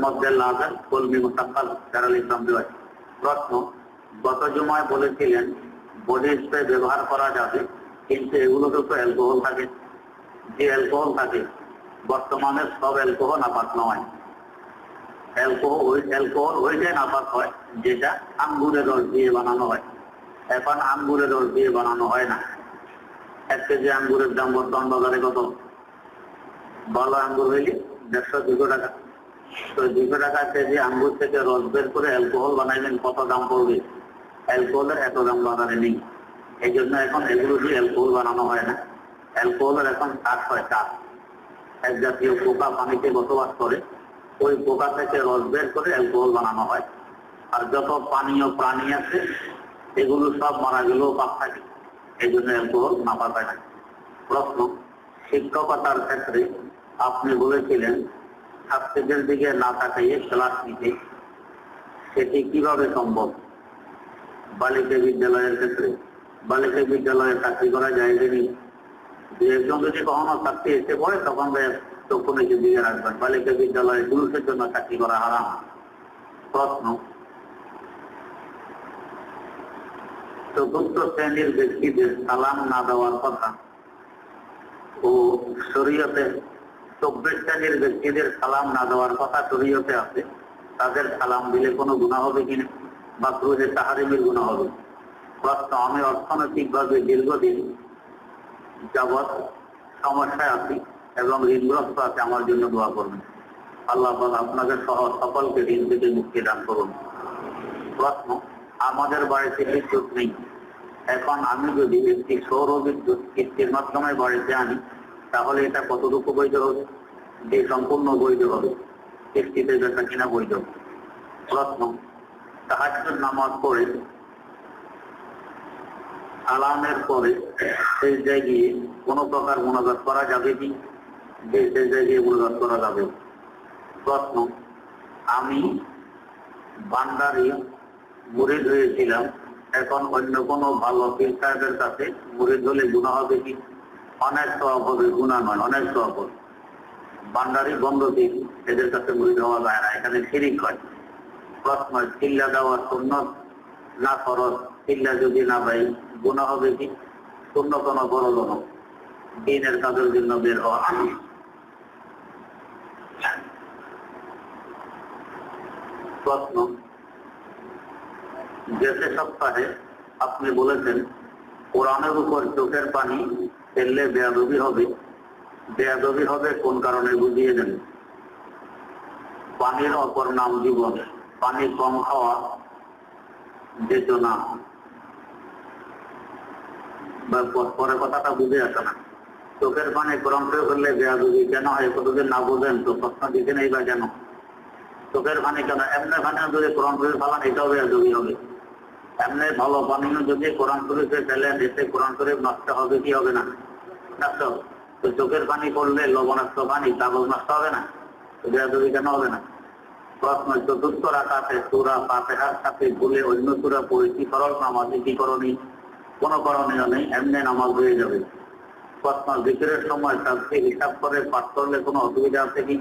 মধ্যে লাগান কলমি মুতাক্কাল 4 আলিফ টানতে হয়। প্রশ্ন, গত জুমায় বলেছিলেন বডি স্প্রে ব্যবহার করা যাবে, কিন্তু এগুলোতে তো অ্যালকোহল থাকে। যে অ্যালকোহল থাকে, বর্তমানে সব অ্যালকোহল নাপাক নয়। অ্যালকোহল ওইটাই নাপাক হয় যেটা আঙ্গুরের রস দিয়ে বানানো হয়। এখন আঙ্গুরের রস দিয়ে বানানো হয় না। 1 কেজি আঙ্গুরের দাম বর্তমান বাজারে কত? ভালো আঙ্গুর হইলে 150-200 টাকা। তো 200 টাকা কেজি আঙ্গুর থেকে রস বের করে অ্যালকোহল বানাইবেন, কত দাম পড়বে? অ্যালকোহলের এত দাম বাজারে নেই, এই জন্য এখন এগুলো দিয়ে অ্যালকোহল বানানো হয় না। অ্যালকোহলের এখন চাষ হয়, চাষ। এক জাতীয় পোকা পানিতে বসবাস করে, ওই পোকা থেকে রস বের করে অ্যালকোহল বানানো হয়। আর যত পানীয় প্রাণী আছে এগুলো সব মারা গেলেও পাপ থাকে, এই জন্য অ্যালকোহল নাপাক হয় না। প্রশ্ন, শিক্ষকতার ক্ষেত্রে আপনি বলেছিলেন ছাত্রীদের দিকে না তাকাইয়ে ক্লাস নিতে, সেটি কিভাবে সম্ভব? বালিকা বিদ্যালয়ের ক্ষেত্রে, বালিকা বিদ্যালয়ে চাকরি করা যায় যদি একজন যদি কখনো চাকরি এসে পড়ে, তখন চক্ষু নিচে দিকে রাখবেন। বালিকা বিদ্যালয়ে পুরুষের জন্য চাকরি করা হারাম। প্রশ্ন, 4th শ্রেণীর ব্যক্তিদের সালাম না দেওয়ার কথা ও শরীয়তে 24 শ্রেণীর ব্যক্তিদের সালাম না দেওয়ার কথা শরীয়তে আছে, তাদের সালাম দিলে কোনো গুনাহ হবে কিনা বা ক্রুহে তাহারিমের গুনাহ হবে? প্রশ্ন, আমি অর্থনৈতিকভাবে দীর্ঘদিন যাবৎ সমস্যায় আছি এবং ঋণগ্রস্ত আছে, আমার জন্য দোয়া করবেন। আল্লাহ আপনাকে সহ সকলকে ঋণ থেকে মুক্তি দান করুন। প্রশ্ন, আমাদের বাড়িতে বিদ্যুৎ নেই, এখন আমি যদি একটি সৌর বিদ্যুৎ কিস্তির মাধ্যমে বাড়িতে আনি, তাহলে এটা কতটুকু বৈধ হবে? যে সম্পূর্ণ বৈধ হবে, কিস্তিতে যেটা কিনা বৈধ। প্রশ্ন, তাহাজ্জুদ নামাজ পড়ে সালামের পরে সেই জায়গায় কোনো প্রকার মোনাজাত করা যাবে কি? যে সেই জায়গায় মুরাদ করা যাবে। প্রশ্ন, আমি ভান্ডারি মুরিদ হয়েছিলাম, এখন অন্য কোনো ভালো পীর সাহেবের কাছে মুরিদ হলে গুনাহ হবে কি? অনেক সওয়াব হবে, গুনাহ নয়, অনেক সওয়াব হবে। ভান্ডারি বন্ধ পীর, এদের কাছে মুরিদ হওয়া যায় না, এখানে শিরিক হয়। প্রশ্ন, চিল্লা দেওয়া সুন্নত না ফরজ? চিল্লা যদি না পাই গুনাহ হবে কি? শূন্য কোনো বড় গুণ, দিনের কাজের জন্য বের হওয়া। প্রশ্ন, গেছে সপ্তাহে আপনি বলেছেন কোরআনের উপর চোখের পানি ফেললে বেয়াদবি হবে। বেয়াদবি হবে কোন কারণে বুঝিয়ে দেন। পানির অপর নাম জীবন, পানি কম খাওয়া যেত না। পরে কথাটা বুঝে আসে না। চোখের পানি কোরআন করে ফেললে বেয়াদবি কেন হয়? কতদিন না বোঝেন তো প্রশ্ন দিতে নেই বা কেন? চোখের পানি কেন? এমনি পানি যদি কোরআন করে ফেলান এটাও বেয়াদবি হবে। এমনি ভালো পানিও যদি কোরআন শরীফে ফেলেন এতে কোরআন শরীফ নষ্ট হবে কি হবে না? নষ্ট হবে। তো চোখের পানি পড়লে লবণাক্ত পানি কাগজ নষ্ট হবে না? বেয়াদবি কেন হবে না? প্রশ্ন, চতুর্থ রাকাতে সূরা ফাতিহার সাথে ভুলে অন্য সূরা পড়েছি, ফরজ নামাজে কি করণীয়? কোনো করণীয় নেই, এমনি নামাজ হয়ে যাবে। প্রশ্ন, জিকিরের সময় তাফসীর হিসাব করে পাঠ করলে কোনো অসুবিধা আছে কি?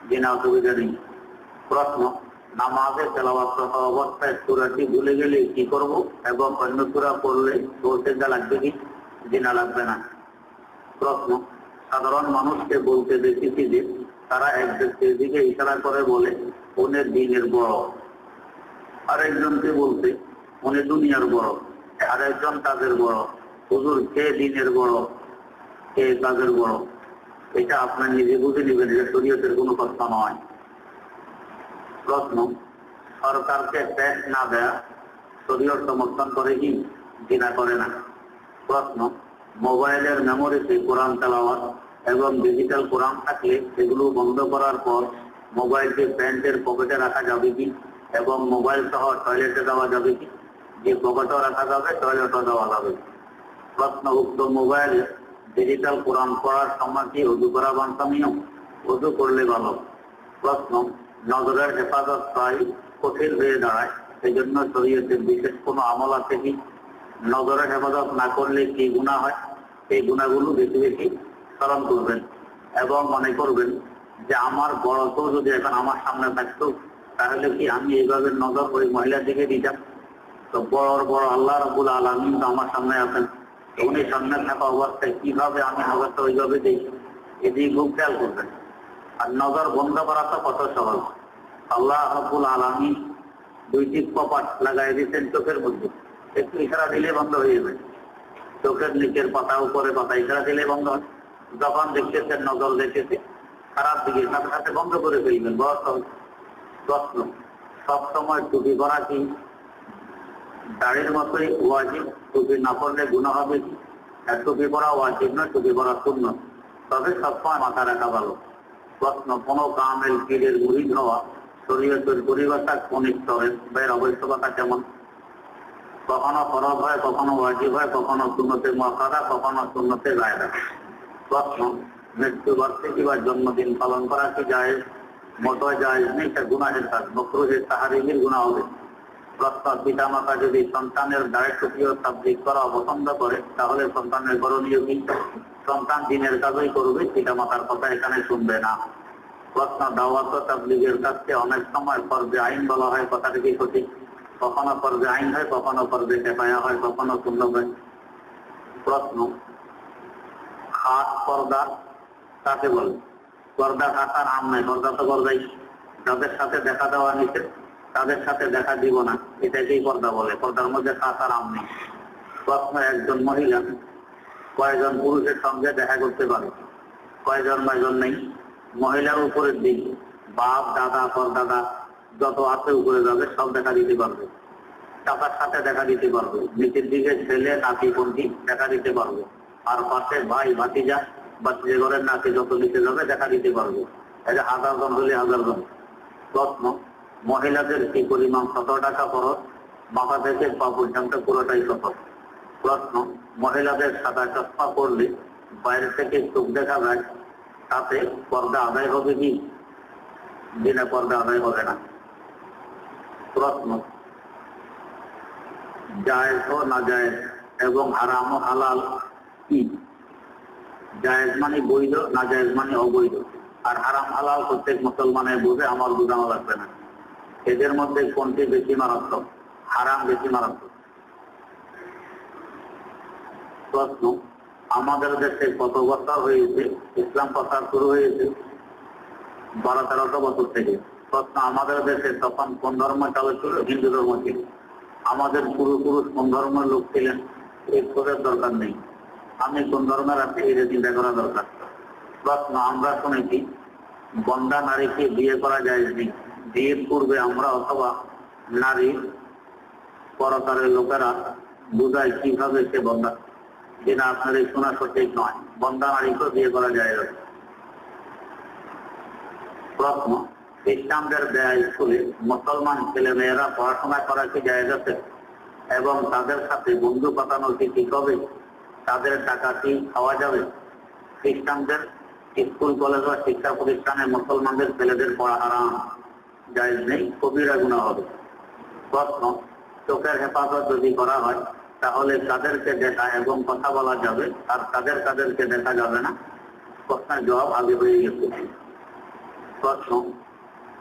বিনা অসুবিধা নেই। প্রশ্ন, নামাজে তেলাওয়াত অবস্থায় সূরাটি ভুলে গেলে কি করব এবং অন্য সূরা পড়লে সেজদা লাগবে কি? বিনা লাগবে না। প্রশ্ন, সাধারণ মানুষকে বলতে দেখেছি যে তারা এক ব্যক্তির দিকে ইশারা করে বলে উনি দিনের বড়, আরেকজনকে বলতে উনি দুনিয়ার বড়, আরেকজন কাজের বড়। হুজুর, কে দিনের বড় কে কাজের বড়? এটা আপনার নিজে বুঝে নেবেন, এটা শরীয়তের কোনো কথা নয়। প্রশ্ন, সরকারকে ট্যাক্স না দেয়া শরীয়ত সমর্থন করে কি? বিনা করে না। প্রশ্ন, মোবাইলের মেমোরিতে কোরআন তেলাওয়াত এবং ডিজিটাল কোরআন থাকলে সেগুলো বন্ধ করার পর মোবাইলকে প্যান্টের পকেটে রাখা যাবে কি এবং মোবাইল সহ টয়লেটে দেওয়া যাবে কি? যে পকেটও রাখা যাবে, টয়লেটও দেওয়া যাবে। প্রশ্ন, উক্ত মোবাইলে ডিজিটাল কোরআন পড়ার সময় কি উযু করা বাঞ্ছনীয়? উযু করলে ভালো। প্রশ্ন, নজরের হেফাজত প্রায় কঠিন হয়ে দাঁড়ায়, সেই জন্য শরীয়তের বিশেষ কোনো আমল আছে কি? নজরের হেফাজত না করলে কি গুনাহ হয়? এই গুনাহগুলো বেশি বেশি স্মরণ করবেন এবং মনে করবেন যে আমার বড় তো যদি এখন আমার সামনে থাকতো তাহলে কি আমি এইভাবে নজর ওই মহিলার দিকে দিতাম? তো বড় বড় আল্লাহ রাব্বুল আলামিন তো আমার সামনে আছেন, উনি সামনে থাকা অবস্থায় কিভাবে আমি নজরটা ওইভাবে দিই? এদিকে খুব খেয়াল করবেন। আর নজর বন্ধ করা তো কত সহজ। আল্লাহ রাব্বুল আলামিন দুইটি কপাট লাগাই দিয়েছেন চোখের মধ্যে, একটু ইশারা দিলে বন্ধ হয়ে যাবে। চোখের নিচের পাতা উপরে পাতা ইশারা দিলে বন্ধ হয়। যখন দেখতেছেন নজর দেখতেছে খারাপ দিকে, সাথে সাথে বন্ধ করে ফেলবেন। বড় সহজ। প্রশ্ন, সবসময় টুপি পরা কি দাড়ির মতোই ওয়াজিব? টুপি না পড়লে গুনাহ হবে কি? টুপি পরা ওয়াজিব না, টুপি পরা সুন্নাত, তবে সবসময় মাথা রাখা ভালো। প্রশ্ন, কোন কামেল পীরের মুরিদ হওয়া শরীয়তের পরিভাষা কোন স্তরের বা এর আবশ্যকতা কেমন? কখনো ফরজ হয়, কখনো ওয়াজিব হয়, কখনো সুন্নতে মুআক্কাদা, কখনো সুন্নতে জায়েজা। প্রশ্ন, মৃত্যুবার্ষিকী বা জন্মদিন পালন করা কি জায়েজ? মোটেও জায়েজ নেই, এটা গুনাহের কাজ, মাকরুহে তাহরিমের গুনাহ হবে। প্রশ্ন, পিতা মাতা যদি সন্তানের দায়ের টুপিও তাবলীগ করা অপছন্দ করে তাহলে সন্তানের করণীয় কি? সন্তান দিনের কাজই করবে, পিতা মাতার কথা এখানে শুনবে না। প্রশ্ন, দাওয়াত ও তাবলীগের কাজকে অনেক সময় ফরজে আইন বলা হয়, কথাটা কি সঠিক? কখনো ফরজে আইন হয়, কখনো ফরজে কিফায়া হয়, কখনো সুন্নাত হয়। প্রশ্ন, খাস পর্দা কাকে বলে? পর্দা খাতার আম নাই, পর্দা তো পর্দাই। যাদের সাথে দেখা দেওয়া নিষেধ তাদের সাথে দেখা দিব না, এটাকেই পর্দা বলে। পর্দার মধ্যে খাতার আম নেই। প্রশ্ন, একজন মহিলা কয়জন পুরুষের সঙ্গে দেখা করতে পারে? কয়জন কয়জন নেই? মহিলার উপরের দিক বাপ দাদা পরদাদা যত আছে উপরে যাবে সব দেখা দিতে পারবে, চাচার সাথে দেখা দিতে পারবে, নিচের দিকে ছেলে নাতি বন্ধি দেখা দিতে পারবে, আর পাশে ভাই ভাতিজা বা যে ঘরের নাতি যত নিচে যাবে দেখা দিতে পারবে। এটা 1000 জন হলে 1000 জন। প্রশ্ন, মহিলাদের কি পরিমাণ 100 টাকা খরচ? মাথা থেকে পা পর্যন্ত পুরোটাই সফল। প্রশ্ন, মহিলাদের সাদা চশমা পরলে বাইরে থেকে চোখ দেখা যায়, তাতে পর্দা আদায় হবে কি? বিনা পর্দা আদায় হবে না। প্রশ্ন, জায়েজ ও না জায়েজ এবং হারাম ও হালাল কি? জায়েজ মানে বৈধ, না জায়েজ মানে অবৈধ। আর হারাম হালাল প্রত্যেক মুসলমানের বোঝে, আমার বোঝানো লাগবে না। এদের মধ্যে কোনটি বেশি মারাত্মক? হারাম বেশি মারাত্মক। প্রশ্ন, আমাদের দেশে কত বছর হয়েছে ইসলাম প্রচার শুরু হয়েছে? 12-13 বছর থেকে। প্রশ্ন, আমাদের দেশে তখন কোন ধর্ম চালু ছিল? হিন্দু ধর্ম ছিল। আমাদের পূর্বপুরুষ কোন ধর্মের লোক ছিলেন? এই খোঁজের দরকার নেই। আমি কোন ধর্মের আছি এটা চিন্তা করা দরকার। প্রশ্ন, আমরা শুনেছি বন্ধা নারীকে বিয়ে করা যায় নি। বিয়ের পূর্বে আমরা অথবা নারী পরকারের লোকেরা বুঝায় কিভাবে সে বন্ধা? যেটা আপনার এই শোনা সঠিক নয়। বন্ধা নারীকেও বিয়ে করা যায় না। প্রশ্ন, খ্রিস্টানদের দেয়া স্কুলে মুসলমান ছেলে মেয়েরা পড়াশোনা করা কি জায়েজ আছে? এবং তাদের সাথে বন্ধু পাতানো কি ঠিক হবে? তাদের টাকা কি খাওয়া যাবে? খ্রিস্টানদের স্কুল কলেজ বা শিক্ষা প্রতিষ্ঠানে মুসলমানদের ছেলেদের পড়া হারাম, জায়েজ নেই, কবিরা গুনাহ হবে। প্রশ্ন, চোখের হেফাজত যদি করা হয় তাহলে কাদেরকে দেখা এবং কথা বলা যাবে আর কাদেরকে দেখা যাবে না? প্রশ্নের জবাব আগে হয়ে গেছে। প্রশ্ন,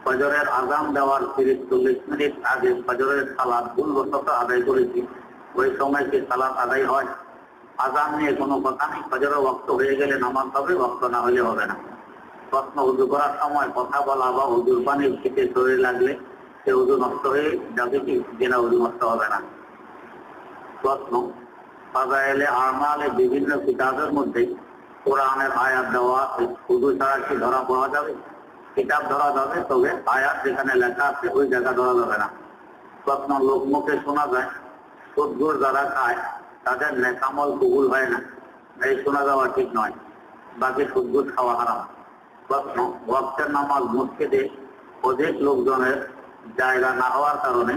ফজরের আযান দেওয়ার 30-40 মিনিট আগে ফজরের সালাত ভুলবশত আদায় করেছি, ওই সময় কি সালাত আদায় হয়? আযান নিয়ে কোনো কথা নেই। ফজরের ওয়াক্ত হয়ে গেলে নামাজ হবে, ওয়াক্ত না হলে হবে না। প্রশ্ন, ওযু করার সময় কথা বলা বা ওযুর পানির ছিটে শরীরে লাগলে সে ওযু নষ্ট হয়ে যাবে কি? যেটা ওযু নষ্ট হবে না। প্রশ্ন, ফাযায়েলে আমালে বিভিন্ন কিতাবের মধ্যে কোরআনের আয়াত দেওয়া আছে, ওযু ছাড়া কি ধরা পাওয়া যাবে? কিতাব ধরা যাবে, তবে আয়াত যেখানে লেখা আছে ওই জায়গা ধরা যাবে না। প্রশ্ন, লোকমুখে শোনা যায় সুদঘুষ যারা খায় তাদের নেকামল কবুল হয় না। এই শোনা যাওয়া ঠিক নয়। বাকি সুদঘুষ খাওয়া হারাম। প্রশ্ন, ওয়াক্তের নামাজ মসজিদে অধিক লোকজনের জায়গা না হওয়ার কারণে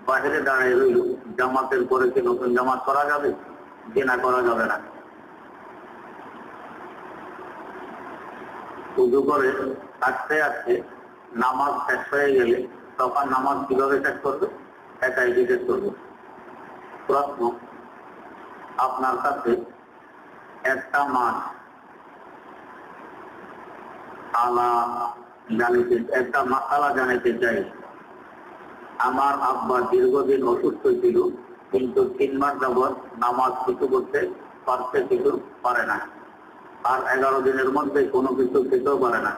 বাহিরে দাঁড়িয়ে রইল, জামাতের পরে কি নতুন জামাত করা যাবে? না করা যাবে না। উযু করে আসতে আসতে নামাজ শেষ হয়ে গেলে তখন নামাজ কিভাবে শেষ করবে? একাই জিজ্ঞেস করবে। প্রশ্ন, আপনার কাছে একটা মাস একটা মাসালা জানাতে চাই। আমার আব্বা দীর্ঘদিন অসুস্থ ছিল, কিন্তু 3 মাস যাবৎ নামাজ কিছু করতে পারছে, কিছু পারে না। আর 11 দিনের মধ্যে কোনো কিছু খেতেও পারে না,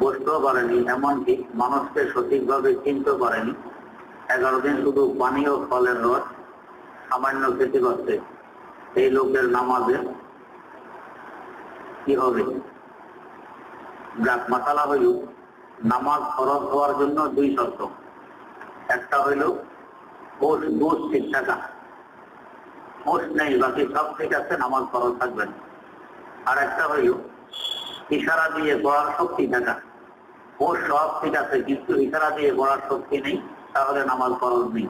বসতেও পারেনি, এমনকি মানুষকে সঠিকভাবে চিনতে পারেনি। 11 দিন শুধু পানি ও ফলের রস সামান্য খেতে পারছে। এই লোকের নামাজে কি হবে? যাক, মাসালা হইল নামাজ ফরজ হওয়ার জন্য 2 শর্ত। একটা হইল হুঁশ ঠিক থাকা। হুঁশ নেই, বাকি সব ঠিক আছে, নামাজ ফরজ থাকবেন। আর একটা হইল ইশারা দিয়ে পড়ার শক্তি থাকা। হুঁশ সব ঠিক আছে, কিন্তু ইশারা দিয়ে পড়ার শক্তি নেই, তাহলে নামাজ ফরজ নেই।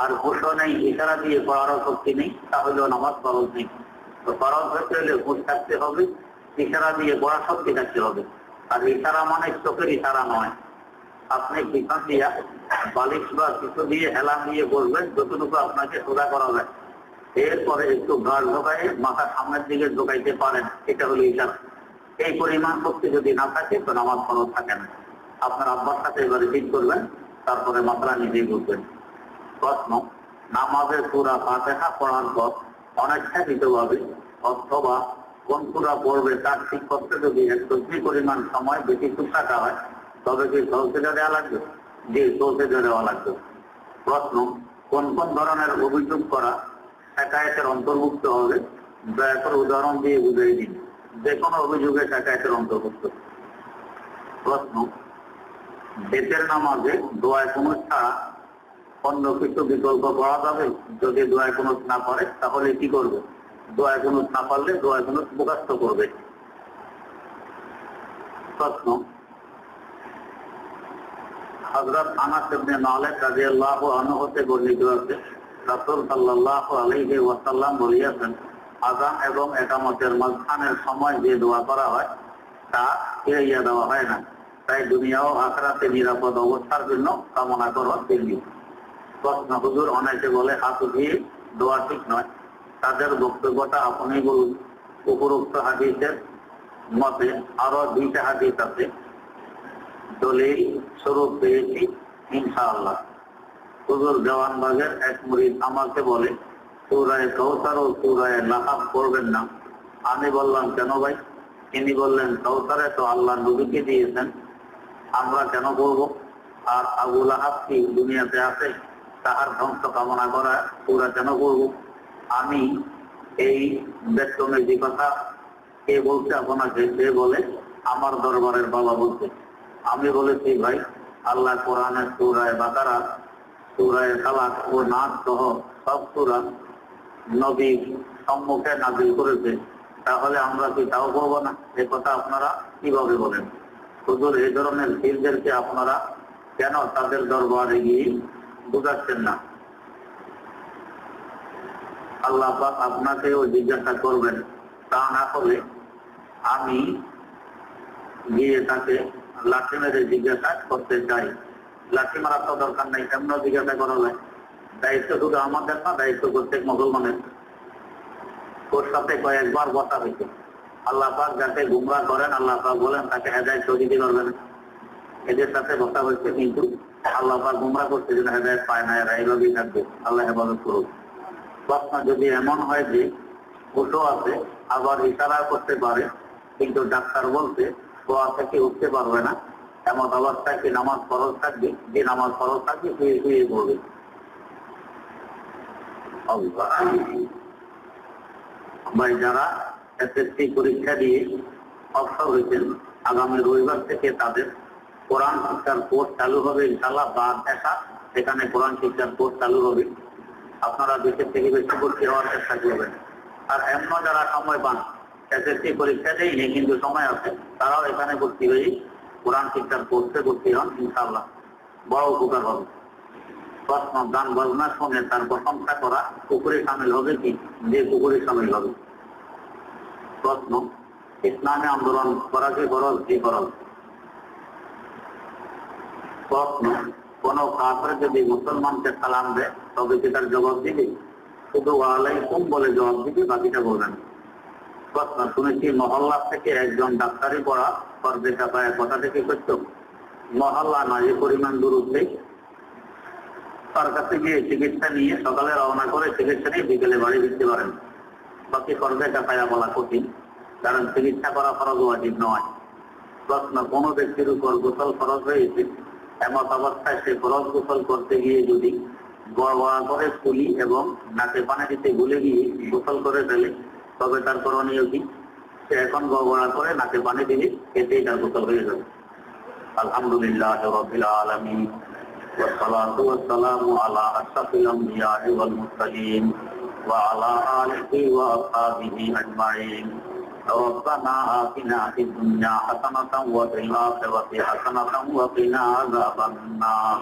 আর হুঁশও নেই, ইশারা দিয়ে পড়ারও শক্তি নেই, তাহলেও নামাজ ফরজ নেই। তো ফরজ হতে হলে হুঁশ থাকতে হবে, ইশারা দিয়ে পড়ার শক্তি থাকতে হবে। আর ইশারা মানে চোখের ইশারা নয়। আপনি পিছন দিয়া বালিশ বা কিছু দিয়ে হেলান দিয়ে বলবেন যতটুকু আপনাকে সোজা করা যায়। এরপরে একটু ঘাড় ঢোকায় মাথা সামনের দিকে ঢোকাইতে পারেন, এটা হলো ইশারা। এই পরিমাণ শক্তি যদি না থাকে তো নামাজ ফরজ থাকে না। আপনার আব্বার সাথে এবারে ঠিক করবেন, তারপরে মাত্রা নিজেই বুঝবেন। প্রশ্ন, নামাজের সূরা ফাতিহা পড়ার পর অনিচ্ছাকৃতভাবে অথবা কোন সূরা পড়বে তার ঠিক করতে যদি 120 পরিমাণ সময় বেশি চুপটাকা হয়, তবে কি সৌসেজা দেওয়া লাগবে? জি, সৌসেজা দেওয়া লাগবে। প্রশ্ন, কোন কোন ধরনের অভিযোগ করা শাকায়েতের অন্তর্ভুক্ত হবে? দয়া করে উদাহরণ দিয়ে বুঝিয়ে দিন। যে কোনো অভিযোগে শাকায়েতের অন্তর্ভুক্ত। প্রশ্ন, বেতের নামাজে দোয়ায় কুনুত ছাড়া অন্য কিছু বিকল্প করা যাবে? যদি দোয়ায় কুনুত না করে তাহলে কি করবে? দোয়ায় কুনুত না পারলে দোয়ায় কুনুত মুখস্থ করবে। প্রশ্ন, হযরত আনাস ইবনে মালিক রাদিয়াল্লাহু আনহু হতে বর্ণিত আছে, রাসূল সাল্লাল্লাহু আলাইহি ওয়াসাল্লাম বলেছেন, আযান এবং ইকামতের মাঝখানের সময় যে দোয়া করা হয় তা ফিরাইয়া দেওয়া হয় না। তাই দুনিয়া ও আখিরাতে নিরাপদ অবস্থার জন্য কামনা করো তিনি। প্রশ্ন, হুজুর অনেকে বলে হাত উঠিয়ে দোয়া ঠিক নয়, তাদের বক্তব্যটা আপনি বলুন। উপরোক্ত হাদিসের মতে আরো 2টা হাদিস আছে, দলিল স্বরূপ পেয়েছি ইনশাআল্লাহ। হুজুর দেওয়ানবাগের এক মুরিদ আমাকে বলে সূরায়ে কাউসার ও সূরায়ে লাহাব পড়বেন না। আমি বললাম কেন ভাই? তিনি বললেন কাউসারে তো আল্লাহ নবীকে দিয়েছেন, আমরা কেন পড়ব? আর আবু লাহাব কি দুনিয়াতে আছে? তাহার ধ্বংস কামনা করা সূরা কেন পড়ব? আমি এই বেতনের যে কথা কে বলছে আপনাকে? সে বলে আমার দরবারের বাবা বলছে। আমি বলেছি ভাই, আল্লাহ কোরআনের সূরায়ে বাকারা, সূরায়ে তালাক ও নাস সহ সব সূরা নবীর সম্মুখে নাযিল করেছে, তাহলে আমরা কি তাও করবো না? এ কথা আপনারা কিভাবে বলেন? হুজুর এই ধরনের পীরদেরকে আপনারা কেন তাদের দরবারে গিয়ে বুঝাচ্ছেন না? আল্লাহ পাক আপনাকেও জিজ্ঞাসা করবেন। তা না হলে আমি গিয়ে তাকে লাঠি মেরে জিজ্ঞাসা করতে চাই। লাঠি মারার তো দরকার নেই, কেমন জিজ্ঞাসা করা যায়? দায়িত্ব শুধু আমাদের না, দায়িত্ব প্রত্যেক মুসলমানের। ওর সাথে কয়েকবার বসা হয়েছে। আল্লাহ পাক যাকে গুমরাহ করেন আল্লাহ পাক বলেন তাকে হেদায়েত দিতে পারবেন। এদের সাথে বসা হয়েছে, কিন্তু আল্লাহ পাক গুমরাহ করতে যেন হেদায়েত পায় না, এরা এইভাবেই থাকবে। আল্লাহ হেফাজত করুক। প্রশ্ন, যদি এমন হয় যে ওষুধ আছে আবার ইশারা করতে পারে, কিন্তু ডাক্তার বলছে শোয়া থেকে উঠতে পারবে না, এমন অবস্থায় কি নামাজ ফরজ থাকবে? যে নামাজ ফরজ থাকবে শুয়ে শুয়ে পড়বে। ভাই, যারা এসএসসি পরীক্ষা দিয়ে অবসর হয়েছেন, আগামী রবিবার থেকে তাদের কোরআন শিক্ষার কোর্স চালু হবে ইনশাআল্লাহ। বাদ দেখা সেখানে কোরআন শিক্ষার কোর্স চালু হবে। আপনারা দেশের থেকে বেশি ভর্তি হওয়ার চেষ্টা করবেন। আর এমন যারা সময় পান, এসএসসি পরীক্ষা দেয়নি কিন্তু সময় আছে, তারাও এখানে ভর্তি হয়ে কোরআন শিক্ষার কোর্সে ভর্তি হন, ইনশাআল্লাহ বড় উপকার হবে। প্রশ্ন, গান বাজনা শুনে তার প্রশংসা করা পুকুরে সামিল হবে কি? যে পুকুরে সামিল হবে। প্রশ্ন, ইসলামে আন্দোলন করা কি ফরজ? কি ফরজ? প্রশ্ন, কোন কাফের যদি মুসলমানকে সালাম দেয় তবে কি তার জবাব দিবে? শুধু ওয়ালাইকুম বলে জবাব দিবে, বাকিটা বলবেন। প্রশ্ন, শুনেছি মহল্লা থেকে একজন ডাক্তারি পড়া ফরজে কিফায়া, কথা থেকে সত্য? মহল্লা না, যে পরিমাণ দূরত্বে তার কাছে গিয়ে চিকিৎসা নিয়ে সকালে রওনা করে চিকিৎসা নিয়ে বিকেলে বাড়ি ফিরতে পারেন। বাকি ফরজে কিফায়া বলা কঠিন, কারণ চিকিৎসা করা ফরজ ওয়াজিব নয়। প্রশ্ন, কোন ব্যক্তির উপর গোসল ফরজ হয়েছে, এমত অবস্থায় সে ফরজ গোসল করতে গিয়ে যদি গড়গড়া করে ফুলি এবং নাকে পানি দিতে ভুলে গিয়ে গোসল করে ফেলে তবে তার করণীয় কি? সে এখন গড়গড়া করে নাকে পানি দিলে এতেই তার গোসল হয়ে যাবে। আলহামদুলিল্লাহ রাব্বিল আলামিন, والصلاة والسلام على أشرف الأنبياء والمرسلين وعلى آله وأصحابه أجمعين. ربنا آتنا في الدنيا حسنة وفي الآخرة حسنة وقنا عذاب النار.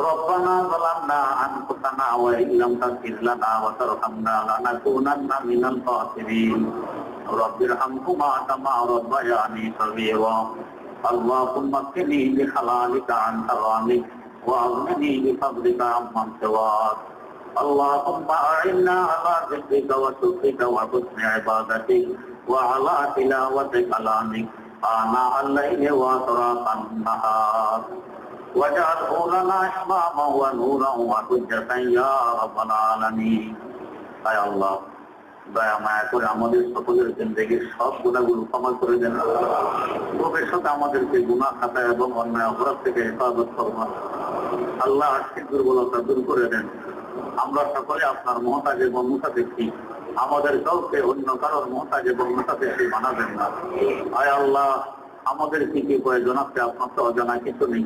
ربنا ظلمنا أنفسنا وإن لم تغفر لنا وترحمنا لنكونن من الخاسرين. رب ارحمهما كما ربياني صغيرا. اللهم اكفني بحلالك عن حرامك واغنني بفضلك عمن سواك. اللهم أعنا على ذكرك وشكرك وحسن عبادتك وعلى تلاوة كلامك آناء الليل وأطراف النهار. واجعله لنا إماما ونورا وحجة يا رب العالمين. أي الله, দয়া মায়া করে আমাদের সকলের জিন্দেগির সব গুনাহগুলো ক্ষমা করে দেন। ভবিষ্যতে আমাদেরকে গুনাহ খাতা এবং অন্যায় অপরাধ থেকে হেফাজত করুন। আল্লাহ আর্থিক দুর্বলতা দূর করে দেন। আমরা সকলে আপনার মুহতাজ এবং মুসাফির, আমাদের কাউকে অন্য কারোর মুহতাজ এবং মুসাফির বানাবেন না। আয় আল্লাহ, আমাদের কি কি প্রয়োজন আছে আপনার তো অজানা কিছু নেই।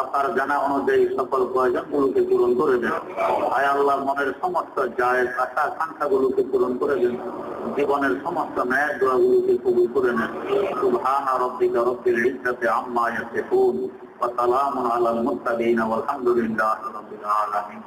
আপনার জানা অনুযায়ী সকল প্রয়োজনগুলোকে পূরণ করে দেন। আয় আল্লাহ, মনের সমস্ত জায়েজ আশা আকাঙ্ক্ষাগুলোকে পূরণ করে দেন। জীবনের সমস্ত ন্যায় দোয়াগুলোকে কবুল করে নেন। সুবহানা রাব্বিকা রাব্বিল ইজ্জাতি আম্মা ইয়াসিফুন ওয়া সালামুন আলাল মুরসালিন ওয়ালহামদুলিল্লাহি রাব্বিল আলামিন।